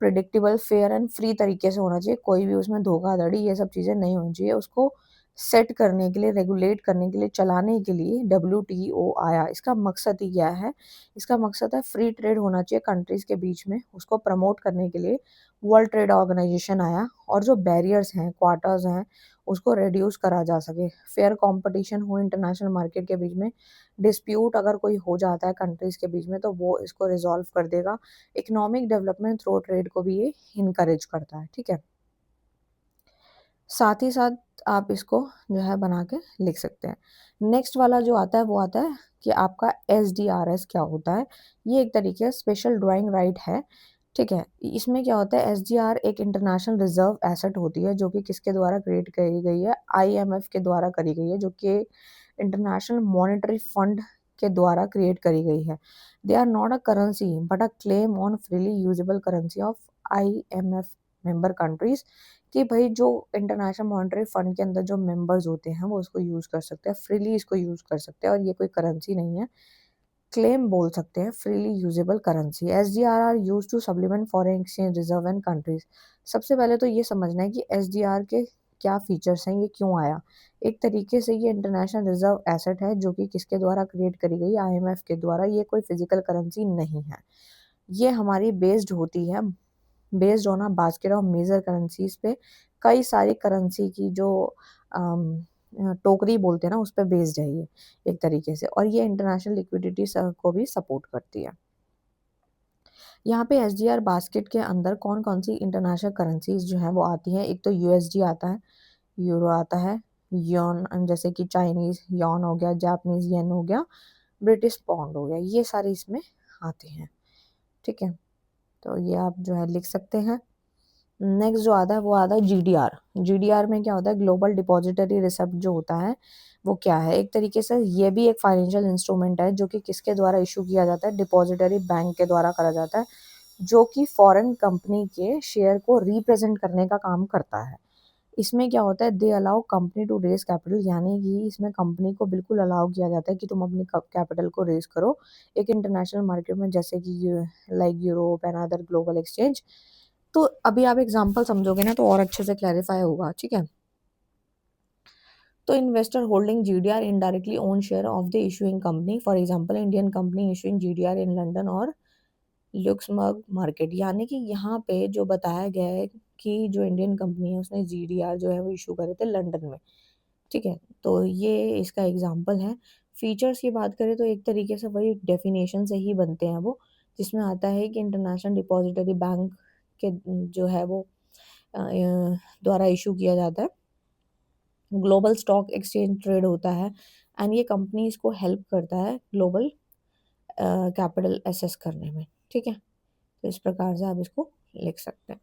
प्रिडिक्टेबल फेयर एंड फ्री तरीके से होना चाहिए। कोई भी उसमें धोखाधड़ी ये सब चीज़ें नहीं होनी चाहिए। उसको सेट करने के लिए, रेगुलेट करने के लिए, चलाने के लिए WTO आया। इसका मकसद ही क्या है? इसका मकसद है फ्री ट्रेड होना चाहिए कंट्रीज के बीच में, उसको प्रमोट करने के लिए वर्ल्ड ट्रेड ऑर्गेनाइजेशन आया। और जो बैरियर्स हैं, क्वार्टर्स हैं, उसको रिड्यूस करा जा सके, फेयर कंपटीशन हो इंटरनेशनल मार्केट के बीच में। डिस्प्यूट अगर कोई हो जाता है कंट्रीज के बीच में तो वो इसको रिजॉल्व कर देगा। इकोनॉमिक डेवलपमेंट थ्रू ट्रेड को भी ये इनकरेज करता है, ठीक है। साथ ही साथ आप इसको जो है बना के लिख सकते हैं। नेक्स्ट वाला जो आता है वो आता है कि आपका SDRS क्या होता है। ये एक तरीके से स्पेशल ड्राइंग राइट है, ठीक है। इसमें क्या होता है, SDR एक इंटरनेशनल रिजर्व एसेट होती है जो कि किसके द्वारा क्रिएट करी गई है? IMF के द्वारा करी गई है, जो कि इंटरनेशनल मॉनेटरी फंड के द्वारा क्रिएट करी गई है। They are not a currency but a claim on freely usable currency of IMF member countries, कि भाई जो इंटरनेशनल मॉनेटरी फंड के अंदर जो मेंबर्स होते हैं वो उसको यूज़ कर सकते हैं, फ्रीली इसको यूज़ कर सकते हैं, और ये कोई करेंसी नहीं है, क्लेम बोल सकते हैं, freely usable currency. SDR are use to supplement foreign exchange reserve and countries. सबसे पहले तो ये समझना है कि SDR के क्या फीचर्स हैं, ये क्यों आया। एक तरीके से ये इंटरनेशनल रिजर्व एसेट है जो कि किसके द्वारा क्रिएट करी गई? IMF के द्वारा। ये कोई फिजिकल करेंसी नहीं है। ये हमारी बेस्ड होती है, based on a basket of major currencies पे, कई सारी करेंसी की जो टोकरी बोलते हैं ना, उस पर बेस्ड है ये एक तरीके से। और ये इंटरनेशनल लिक्विडिटी को भी सपोर्ट करती है। यहाँ पे SDR बास्केट के अंदर कौन कौन सी इंटरनेशनल करेंसीज जो है वो आती हैं? एक तो USD आता है, यूरो आता है, यॉन जैसे कि चाइनीज यॉन हो गया, जापानीज येन हो गया, ब्रिटिश पाउंड हो गया, ये सारी इसमें आती हैं, ठीक है। तो ये आप जो है लिख सकते हैं। नेक्स्ट जो आता है वो आता है GDR। GDR में क्या होता है? ग्लोबल डिपॉजिटरी रिसिप्ट जो होता है वो क्या है? एक तरीके से ये भी एक फाइनेंशियल इंस्ट्रूमेंट है जो कि किसके द्वारा इशू किया जाता है? डिपॉजिटरी बैंक के द्वारा करा जाता है, जो कि फॉरेन कंपनी के शेयर को रिप्रेजेंट करने का काम करता है। इसमें क्या होता है? They allow company to raise capital, यानी कि इसमें कंपनी को बिल्कुल अलाउ किया जाता है कि तुम अपनी कैपिटल को रेज करो एक इंटरनेशनल मार्केट में, जैसे कि like Europe and other global exchange. तो अभी आप एग्जांपल समझोगे ना तो और अच्छे से क्लैरिफाई होगा, ठीक है। तो investor holding GDR indirectly own share of the issuing company, for example Indian company issuing GDR in London और लुक्समबर्ग मार्केट। यानी कि यहाँ पे जो बताया गया है कि जो इंडियन कंपनी है उसने GDR जो है वो इशू करे थे लंदन में, ठीक है। तो ये इसका एग्जांपल है। फीचर्स की बात करें तो एक तरीके से वही डेफिनेशन से ही बनते हैं वो, जिसमें आता है कि इंटरनेशनल डिपॉजिटरी बैंक के जो है वो द्वारा इशू किया जाता है। ग्लोबल स्टॉक एक्सचेंज ट्रेड होता है, एंड ये कंपनीज को हेल्प करता है ग्लोबल कैपिटल एसेस करने में, ठीक है। तो इस प्रकार से आप इसको लिख सकते हैं।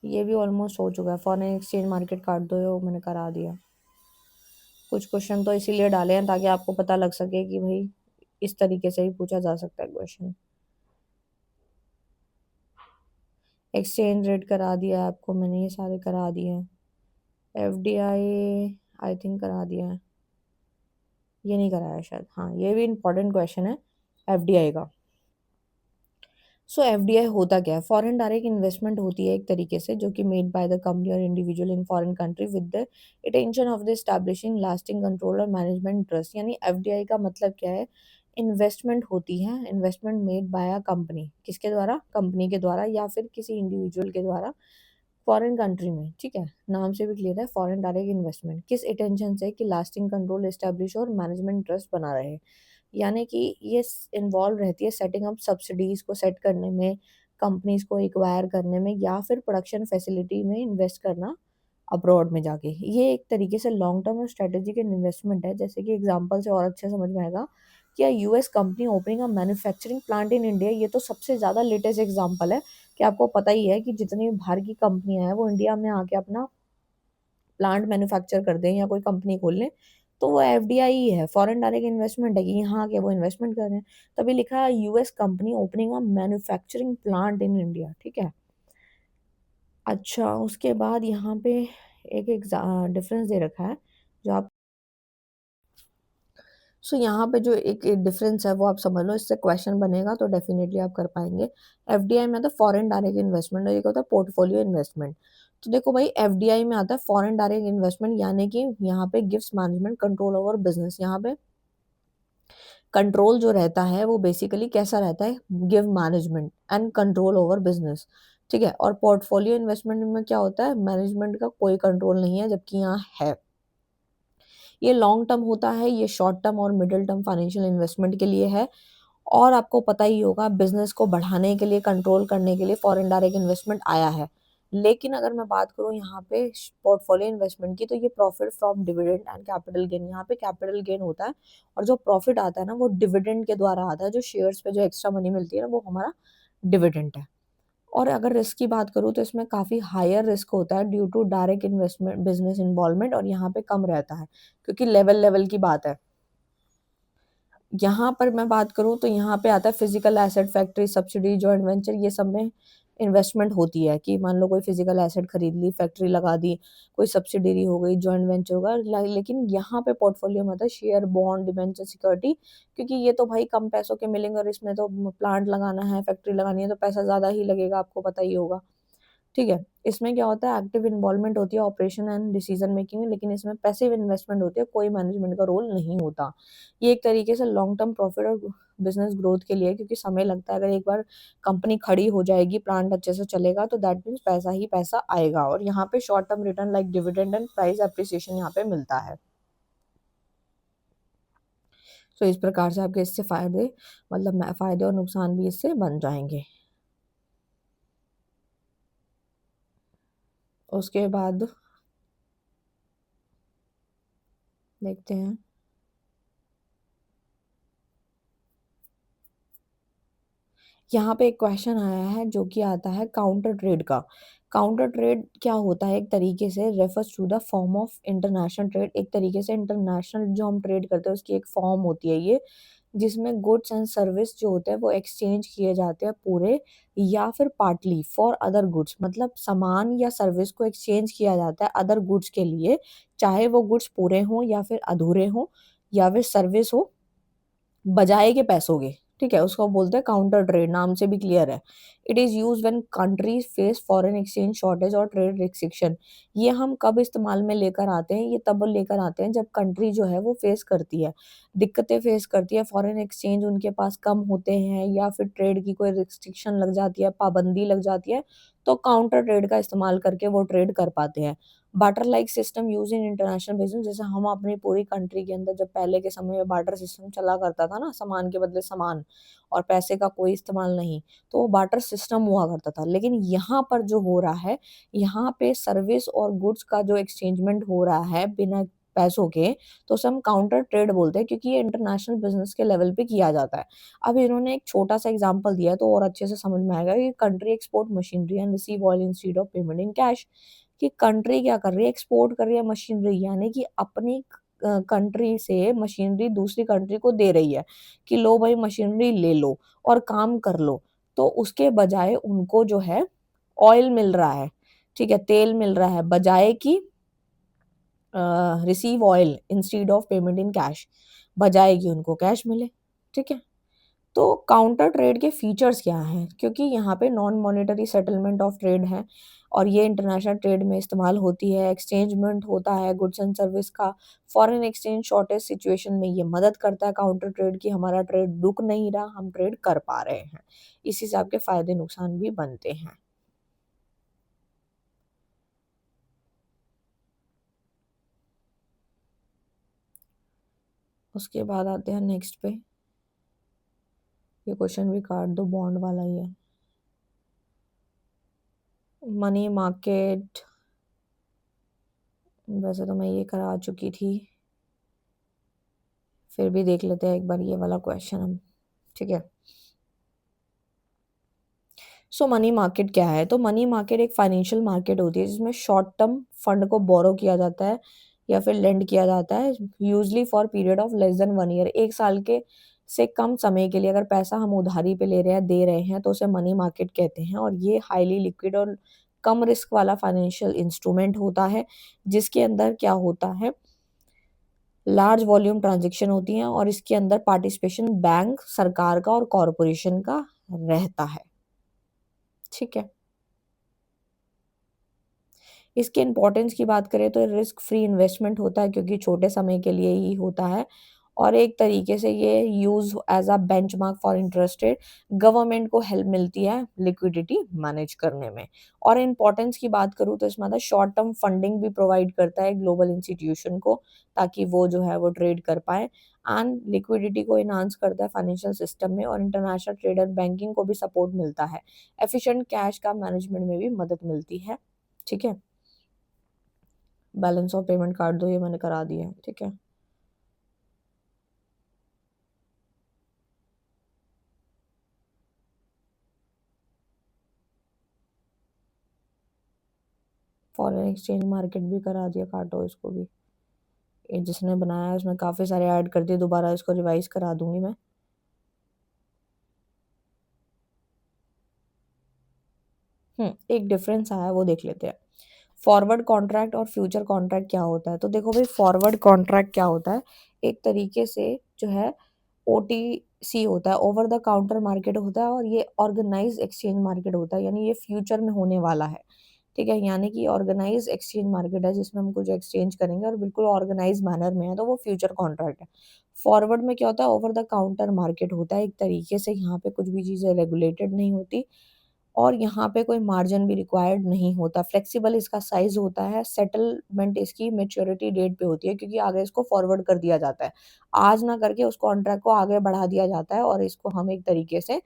ये भी ऑलमोस्ट हो चुका है। फॉरेन एक्सचेंज मार्केट काट दो, ये मैंने करा दिया। कुछ क्वेश्चन तो इसीलिए डाले हैं ताकि आपको पता लग सके कि भाई इस तरीके से ही पूछा जा सकता है क्वेश्चन। एक्सचेंज रेट करा दिया है आपको मैंने, ये सारे करा दिए हैं। एफडीआई आई थिंक करा दिया है, ये नहीं कराया शायद। हाँ, ये भी इंपॉर्टेंट क्वेश्चन है एफडीआई का। सो एफडीआई होता क्या है? फॉरेन डायरेक्ट इन्वेस्टमेंट होती है एक तरीके से, जो कि मेड बाय द कंपनी और individual in foreign country with the intention of the establishing lasting control और मैनेजमेंट ट्रस्ट। यानी एफडीआई का मतलब क्या है? इन्वेस्टमेंट होती है, investment made by a company, किसके द्वारा? कंपनी के द्वारा या फिर किसी इंडिविजुअल के द्वारा फॉरेन कंट्री में। ठीक है, नाम से भी क्लियर है, फॉरेन डायरेक्ट इन्वेस्टमेंट। किस इंटेंशन से? कि लास्टिंग कंट्रोल एस्टैब्लिश और मैनेजमेंट ट्रस्ट बना रहे। यानी कि ये इन्वॉल्व रहती है सेटिंग अप सब्सिडीज को सेट करने में, कंपनीज को एक्वायर करने में, या फिर प्रोडक्शन फैसिलिटी में इन्वेस्ट करना अब्रॉड में जाके। ये एक तरीके से लॉन्ग टर्म और स्ट्रेटेजिक इन्वेस्टमेंट है। जैसे कि एग्जांपल से और अच्छे समझ में आएगा, क्या US company opening a manufacturing plant in India, ये तो सबसे ज़्यादा लेटेस्ट एग्जांपल है कि आपको पता ही है कि जितनी भी बाहर की कंपनियां हैं वो इंडिया में आके अपना प्लांट मैन्युफैक्चर कर दें या कोई कंपनी खोल लें, तो वो एफडीआई ही है, फॉरेन डायरेक्ट इन्वेस्टमेंट है कि यहाँ आके वो इन्वेस्टमेंट कर रहे हैं। तभी लिखा है US company opening a manufacturing plant in India. ठीक है, अच्छा उसके बाद यहाँ पे एक डिफरेंस दे रखा है जो आप, सो यहाँ पे जो एक डिफरेंस है वो आप समझ लो, इससे क्वेश्चन बनेगा तो डेफिनेटली आप कर पाएंगे। एफडीआई में आता है फॉरेन डायरेक्ट इन्वेस्टमेंट और एक होता है पोर्टफोलियो इन्वेस्टमेंट। तो देखो भाई, एफडीआई में आता है फॉरेन डायरेक्ट इन्वेस्टमेंट, यानी कि यहाँ पे gives management control over business. यहाँ पे कंट्रोल जो रहता है वो बेसिकली कैसा रहता है? Give management and control over business. ठीक है, और पोर्टफोलियो इन्वेस्टमेंट में क्या होता है? मैनेजमेंट का कोई कंट्रोल नहीं है, जबकि यहाँ है। ये लॉन्ग टर्म होता है, ये शॉर्ट टर्म और मिडिल टर्म फाइनेंशियल इन्वेस्टमेंट के लिए है। और आपको पता ही होगा, बिजनेस को बढ़ाने के लिए, कंट्रोल करने के लिए फॉरेन डायरेक्ट इन्वेस्टमेंट आया है। लेकिन अगर मैं बात करूं यहाँ पे पोर्टफोलियो इन्वेस्टमेंट की, तो ये profit from dividend and capital gain, यहाँ पे कैपिटल गेन होता है और जो प्रॉफिट आता है ना वो डिविडेंड के द्वारा आता है। जो शेयर्स पे जो एक्स्ट्रा मनी मिलती है ना, वो हमारा डिविडेंड है। और अगर रिस्क की बात करूँ तो इसमें काफ़ी हायर रिस्क होता है due to direct investment business involvement, और यहाँ पे कम रहता है क्योंकि लेवल लेवल की बात है। यहाँ पर मैं बात करूँ तो यहाँ पे आता है physical asset, factory, subsidy, joint venture, ये सब में इन्वेस्टमेंट होती है। कि मान लो कोई फिजिकल एसेट खरीद ली, फैक्ट्री लगा दी, कोई सब्सिडरी हो गई, जॉइंट वेंचर होगा। लेकिन यहाँ पे पोर्टफोलियो में आता है शेयर, बॉन्ड, डिबेंचर, सिक्योरिटी, क्योंकि ये तो भाई कम पैसों के मिलेंगे और इसमें तो प्लांट लगाना है, फैक्ट्री लगानी है, तो पैसा ज़्यादा ही लगेगा, आपको पता ही होगा। ठीक है, इसमें क्या होता है? एक्टिव इन्वॉल्वमेंट होती है ऑपरेशन एंड डिसीजन मेकिंग में, लेकिन इसमें पैसिव इन्वेस्टमेंट होती है, कोई मैनेजमेंट का रोल नहीं होता। ये एक तरीके से लॉन्ग टर्म प्रॉफिट और बिजनेस ग्रोथ के लिए, क्योंकि समय लगता है। अगर एक बार कंपनी खड़ी हो जाएगी, प्लांट अच्छे से चलेगा, तो दैट मीन्स पैसा ही पैसा आएगा। और यहाँ पे short term return like dividend and price appreciation यहाँ पे मिलता है। तो इस प्रकार से आपके इससे फायदे, मतलब फायदे और नुकसान भी इससे बन जाएंगे। उसके बाद देखते हैं, यहाँ पे एक क्वेश्चन आया है जो कि आता है काउंटर ट्रेड का। काउंटर ट्रेड क्या होता है? एक तरीके से refers to the form of international trade. एक तरीके से इंटरनेशनल जो हम ट्रेड करते हैं उसकी एक फॉर्म होती है ये, जिसमें गुड्स एंड सर्विस जो होते हैं वो एक्सचेंज किए जाते हैं पूरे या फिर पार्टली फॉर अदर गुड्स। मतलब सामान या सर्विस को एक्सचेंज किया जाता है अदर गुड्स के लिए, चाहे वो गुड्स पूरे हों या फिर अधूरे हों, या फिर सर्विस हो बजाय के पैसों के। ठीक है, उसको बोलते हैं काउंटर ट्रेड, नाम से भी क्लियर है। It is use when countries face foreign exchange shortage और ट्रेड रिस्ट्रिक्शन। ये हम कब इस्तेमाल में लेकर आते हैं? ये तब लेकर आते हैं जब कंट्री जो है वो फेस करती है, दिक्कतें फेस करती है, फॉरेन एक्सचेंज उनके पास कम होते हैं, या फिर ट्रेड की कोई रिस्ट्रिक्शन लग जाती है, पाबंदी लग जाती है, तो काउंटर ट्रेड का इस्तेमाल करके वो ट्रेड कर पाते हैं। Barter like system use in international business, जैसे हम अपनी पूरी कंट्री के अंदर जब पहले के समय में बार्टर सिस्टम चला करता था ना, सामान के बदले सामान और पैसे का कोई इस्तेमाल नहीं, तो वो बार्टर सिस्टम हुआ करता था। लेकिन यहाँ पर जो हो रहा है, यहाँ पे सर्विस और गुड्स का जो एक्सचेंजमेंट हो रहा है बिना पैसों के, तो उसे हम काउंटर ट्रेड बोलते हैं, क्योंकि ये इंटरनेशनल बिजनेस के लेवल पे किया जाता है। अब इन्होंने एक छोटा सा एग्जांपल दिया है तो और अच्छे से समझ में आएगा कि country export machinery and receive oil instead of payment in cash. कि कंट्री क्या कर रही है? एक्सपोर्ट कर रही है मशीनरी, यानी कि अपनी कंट्री से मशीनरी दूसरी कंट्री को दे रही है कि लो भाई मशीनरी ले लो और काम कर लो। तो उसके बजाय उनको जो है ऑयल मिल रहा है, ठीक है, तेल मिल रहा है, बजाय कि receive oil instead of payment in cash, बजाय कि उनको कैश मिले, ठीक है। तो काउंटर ट्रेड के फीचर्स क्या हैं, क्योंकि यहाँ पे non monetary settlement of trade है और ये इंटरनेशनल ट्रेड में इस्तेमाल होती है, एक्सचेंजमेंट होता है गुड्स एंड सर्विस का, फॉरेन एक्सचेंज शॉर्टेज सिचुएशन में ये मदद करता है काउंटर ट्रेड की, हमारा ट्रेड रुक नहीं रहा, हम ट्रेड कर पा रहे हैं, इस हिसाब के फायदे नुकसान भी बनते हैं। उसके बाद आते हैं नेक्स्ट पे, ये क्वेश्चन भी काट दो, बॉन्ड वाला ही है। मनी मार्केट, वैसे तो मैं ये करा चुकी थी, फिर भी देख लेते हैं एक बार ये वाला क्वेश्चन हम, ठीक है। सो मनी मार्केट क्या है, तो मनी मार्केट एक फाइनेंशियल मार्केट होती है जिसमें शॉर्ट टर्म फंड को बोरो किया जाता है या फिर लेंड किया जाता है, usually for period of less than 1 year, एक साल के से कम समय के लिए अगर पैसा हम उधारी पे ले रहे हैं, दे रहे हैं, तो उसे मनी मार्केट कहते हैं। और ये हाईली लिक्विड और कम रिस्क वाला फाइनेंशियल इंस्ट्रूमेंट होता है, जिसके अंदर क्या होता है, लार्ज वॉल्यूम ट्रांजेक्शन होती हैं और इसके अंदर पार्टिसिपेशन बैंक, सरकार का और कॉरपोरेशन का रहता है, ठीक है। इसके इम्पोर्टेंस की बात करें तो रिस्क फ्री इन्वेस्टमेंट होता है, क्योंकि छोटे समय के लिए ही होता है और एक तरीके से ये use as a benchmark for interest rate, government को हेल्प मिलती है लिक्विडिटी मैनेज करने में। और इम्पोर्टेंस की बात करूँ तो इसमें शॉर्ट टर्म फंडिंग भी प्रोवाइड करता है ग्लोबल इंस्टीट्यूशन को, ताकि वो जो है वो ट्रेड कर पाए, एंड लिक्विडिटी को इनहांस करता है फाइनेंशियल सिस्टम में, और इंटरनेशनल ट्रेड एंड बैंकिंग को भी सपोर्ट मिलता है, एफिशिएंट कैश का मैनेजमेंट में भी मदद मिलती है, ठीक है। बैलेंस ऑफ पेमेंट काट दो, ये मैंने करा दिया है, ठीक है। फॉरेन एक्सचेंज मार्केट भी करा दिया, काटो इसको भी, ये जिसने बनाया है उसमें काफ़ी सारे ऐड कर दिए, दोबारा इसको रिवाइज करा दूंगी मैं। एक डिफरेंस आया वो देख लेते हैं। फॉरवर्ड कॉन्ट्रैक्ट और फ्यूचर कॉन्ट्रैक्ट क्या होता है, तो देखो भाई, फॉरवर्ड कॉन्ट्रैक्ट क्या होता है, एक तरीके से जो है ओटीसी होता है, ओवर द काउंटर मार्केट होता है, और ये ऑर्गेनाइज एक्सचेंज मार्केट होता है, यानी ये फ्यूचर में होने वाला है, ठीक है। यानी कि ऑर्गेनाइज एक्सचेंज मार्केट है जिसमें हम कुछ एक्सचेंज करेंगे और बिल्कुल ऑर्गेनाइज मैनर में है, तो वो फ्यूचर कॉन्ट्रैक्ट है। फॉरवर्ड में क्या होता है, ओवर द काउंटर मार्केट होता है, एक तरीके से यहाँ पे कुछ भी चीज़ें रेगुलेटेड नहीं होती और यहाँ पे कोई मार्जिन भी रिक्वायर्ड नहीं होता, फ्लेक्सिबल इसका साइज होता है, सेटलमेंट इसकी मेच्योरिटी डेट पे होती है, क्योंकि आगे इसको फॉरवर्ड कर दिया जाता है, आज ना करके उस कॉन्ट्रैक्ट को आगे बढ़ा दिया जाता है और इसको हम एक तरीके से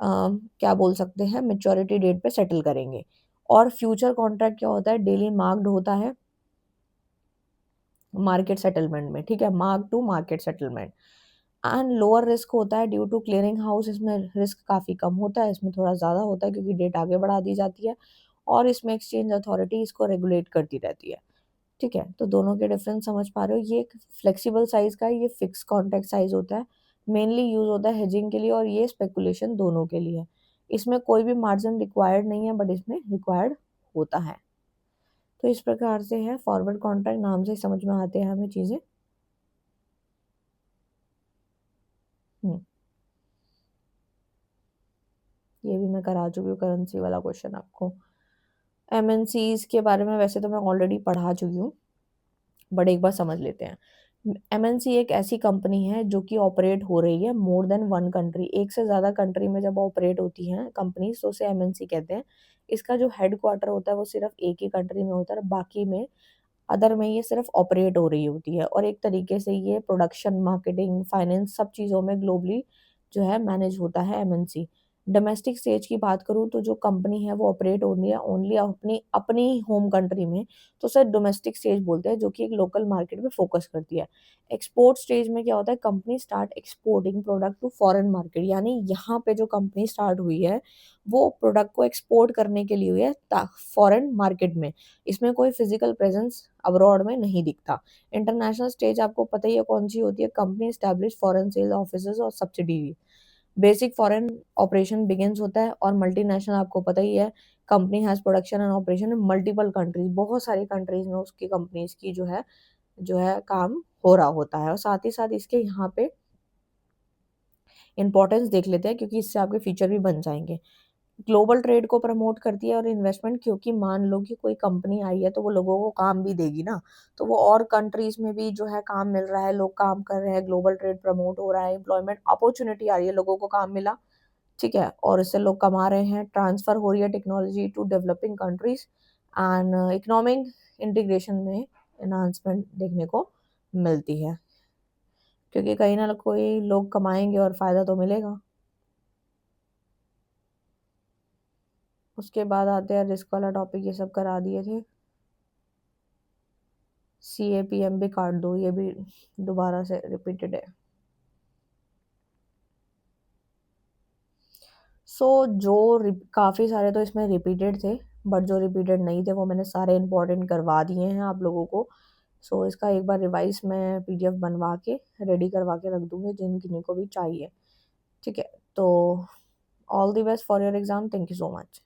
क्या बोल सकते हैं, मेच्योरिटी डेट पे सेटल करेंगे। और फ्यूचर कॉन्ट्रैक्ट क्या होता है, डेली मार्क्ड होता है मार्केट सेटलमेंट में, ठीक है, mark to market settlement, and lower risk होता है ड्यू टू क्लियरिंग हाउस, इसमें रिस्क काफ़ी कम होता है, इसमें थोड़ा ज़्यादा होता है क्योंकि डेट आगे बढ़ा दी जाती है और इसमें एक्सचेंज अथॉरिटी इसको रेगुलेट करती रहती है, ठीक है। तो दोनों के डिफरेंस समझ पा रहे हो, ये फ्लेक्सिबल साइज का है, ये फिक्स कॉन्ट्रैक्ट साइज होता है, मेनली यूज होता है हेजिंग के लिए और ये स्पेकुलेशन दोनों के लिए, इसमें कोई भी मार्जिन रिक्वायर्ड नहीं है, बट इसमें रिक्वायर्ड होता है। तो इस प्रकार से है, फॉरवर्ड कॉन्ट्रैक्ट नाम से समझ में आते हैं हमें चीज़ें। हम्म, ये भी मैं करा चुकी हूँ, करेंसी वाला क्वेश्चन आपको। एमएनसीज के बारे में वैसे तो मैं ऑलरेडी पढ़ा चुकी हूँ, बट एक बार समझ लेते हैं। एमएनसी एक ऐसी कंपनी है जो कि ऑपरेट हो रही है मोर देन वन कंट्री, एक से ज़्यादा कंट्री में जब ऑपरेट होती हैं कंपनी तो उसे एमएनसी कहते हैं। इसका जो हेड क्वार्टर होता है वो सिर्फ एक ही कंट्री में होता है, बाकी में अदर में ये सिर्फ ऑपरेट हो रही होती है, और एक तरीके से ये प्रोडक्शन, मार्केटिंग, फाइनेंस सब चीज़ों में ग्लोबली जो है मैनेज होता है एमएनसी। डोमेस्टिक स्टेज की बात करूँ तो जो कंपनी है वो ऑपरेट हो रही है ओनली अपनी अपनी होम कंट्री में, तो उसे डोमेस्टिक स्टेज बोलते हैं, जो कि एक लोकल मार्केट पे फोकस करती है। एक्सपोर्ट स्टेज में क्या होता है, company start exporting product to foreign market, यानी यहाँ पे जो कंपनी स्टार्ट हुई है वो प्रोडक्ट को एक्सपोर्ट करने के लिए हुई है फॉरेन मार्केट में, इसमें कोई फिजिकल प्रेजेंस अब्रॉड में नहीं दिखता। इंटरनेशनल स्टेज आपको पता ही है कौन सी होती है, company establish foreign sale offices और subsidy, basic foreign operation begins होता है, और मल्टीनेशनल आपको पता ही है company has production and operation in multiple countries, बहुत सारी कंट्रीज में उसकी कंपनीज की जो है काम हो रहा होता है। और साथ ही साथ इसके यहाँ पे इंपॉर्टेंस देख लेते हैं, क्योंकि इससे आपके फ्यूचर भी बन जाएंगे। ग्लोबल ट्रेड को प्रमोट करती है और इन्वेस्टमेंट, क्योंकि मान लो कि कोई कंपनी आई है तो वो लोगों को काम भी देगी ना, तो वो और कंट्रीज में भी जो है काम मिल रहा है, लोग काम कर रहे हैं, ग्लोबल ट्रेड प्रमोट हो रहा है, एम्प्लॉयमेंट अपॉर्चुनिटी आ रही है, लोगों को काम मिला, ठीक है, और इससे लोग कमा रहे हैं, ट्रांसफर हो रही है technology to developing countries, and economic integration में एनहांसमेंट देखने को मिलती है, क्योंकि कहीं ना कोई लोग कमाएंगे और फायदा तो मिलेगा। उसके बाद आते हैं रिस्क वाला टॉपिक, ये सब करा दिए थे। CAPM भी काट दो, ये भी दोबारा से रिपीटेड है। सो जो काफ़ी सारे तो इसमें रिपीटेड थे, बट जो रिपीटेड नहीं थे वो मैंने सारे इंपॉर्टेंट करवा दिए हैं आप लोगों को। सो इसका एक बार रिवाइज मैं PDF बनवा के रेडी करवा के रख दूंगी जिन किन्हीं को भी चाहिए, ठीक है। तो all the best for your exam, thank you so much.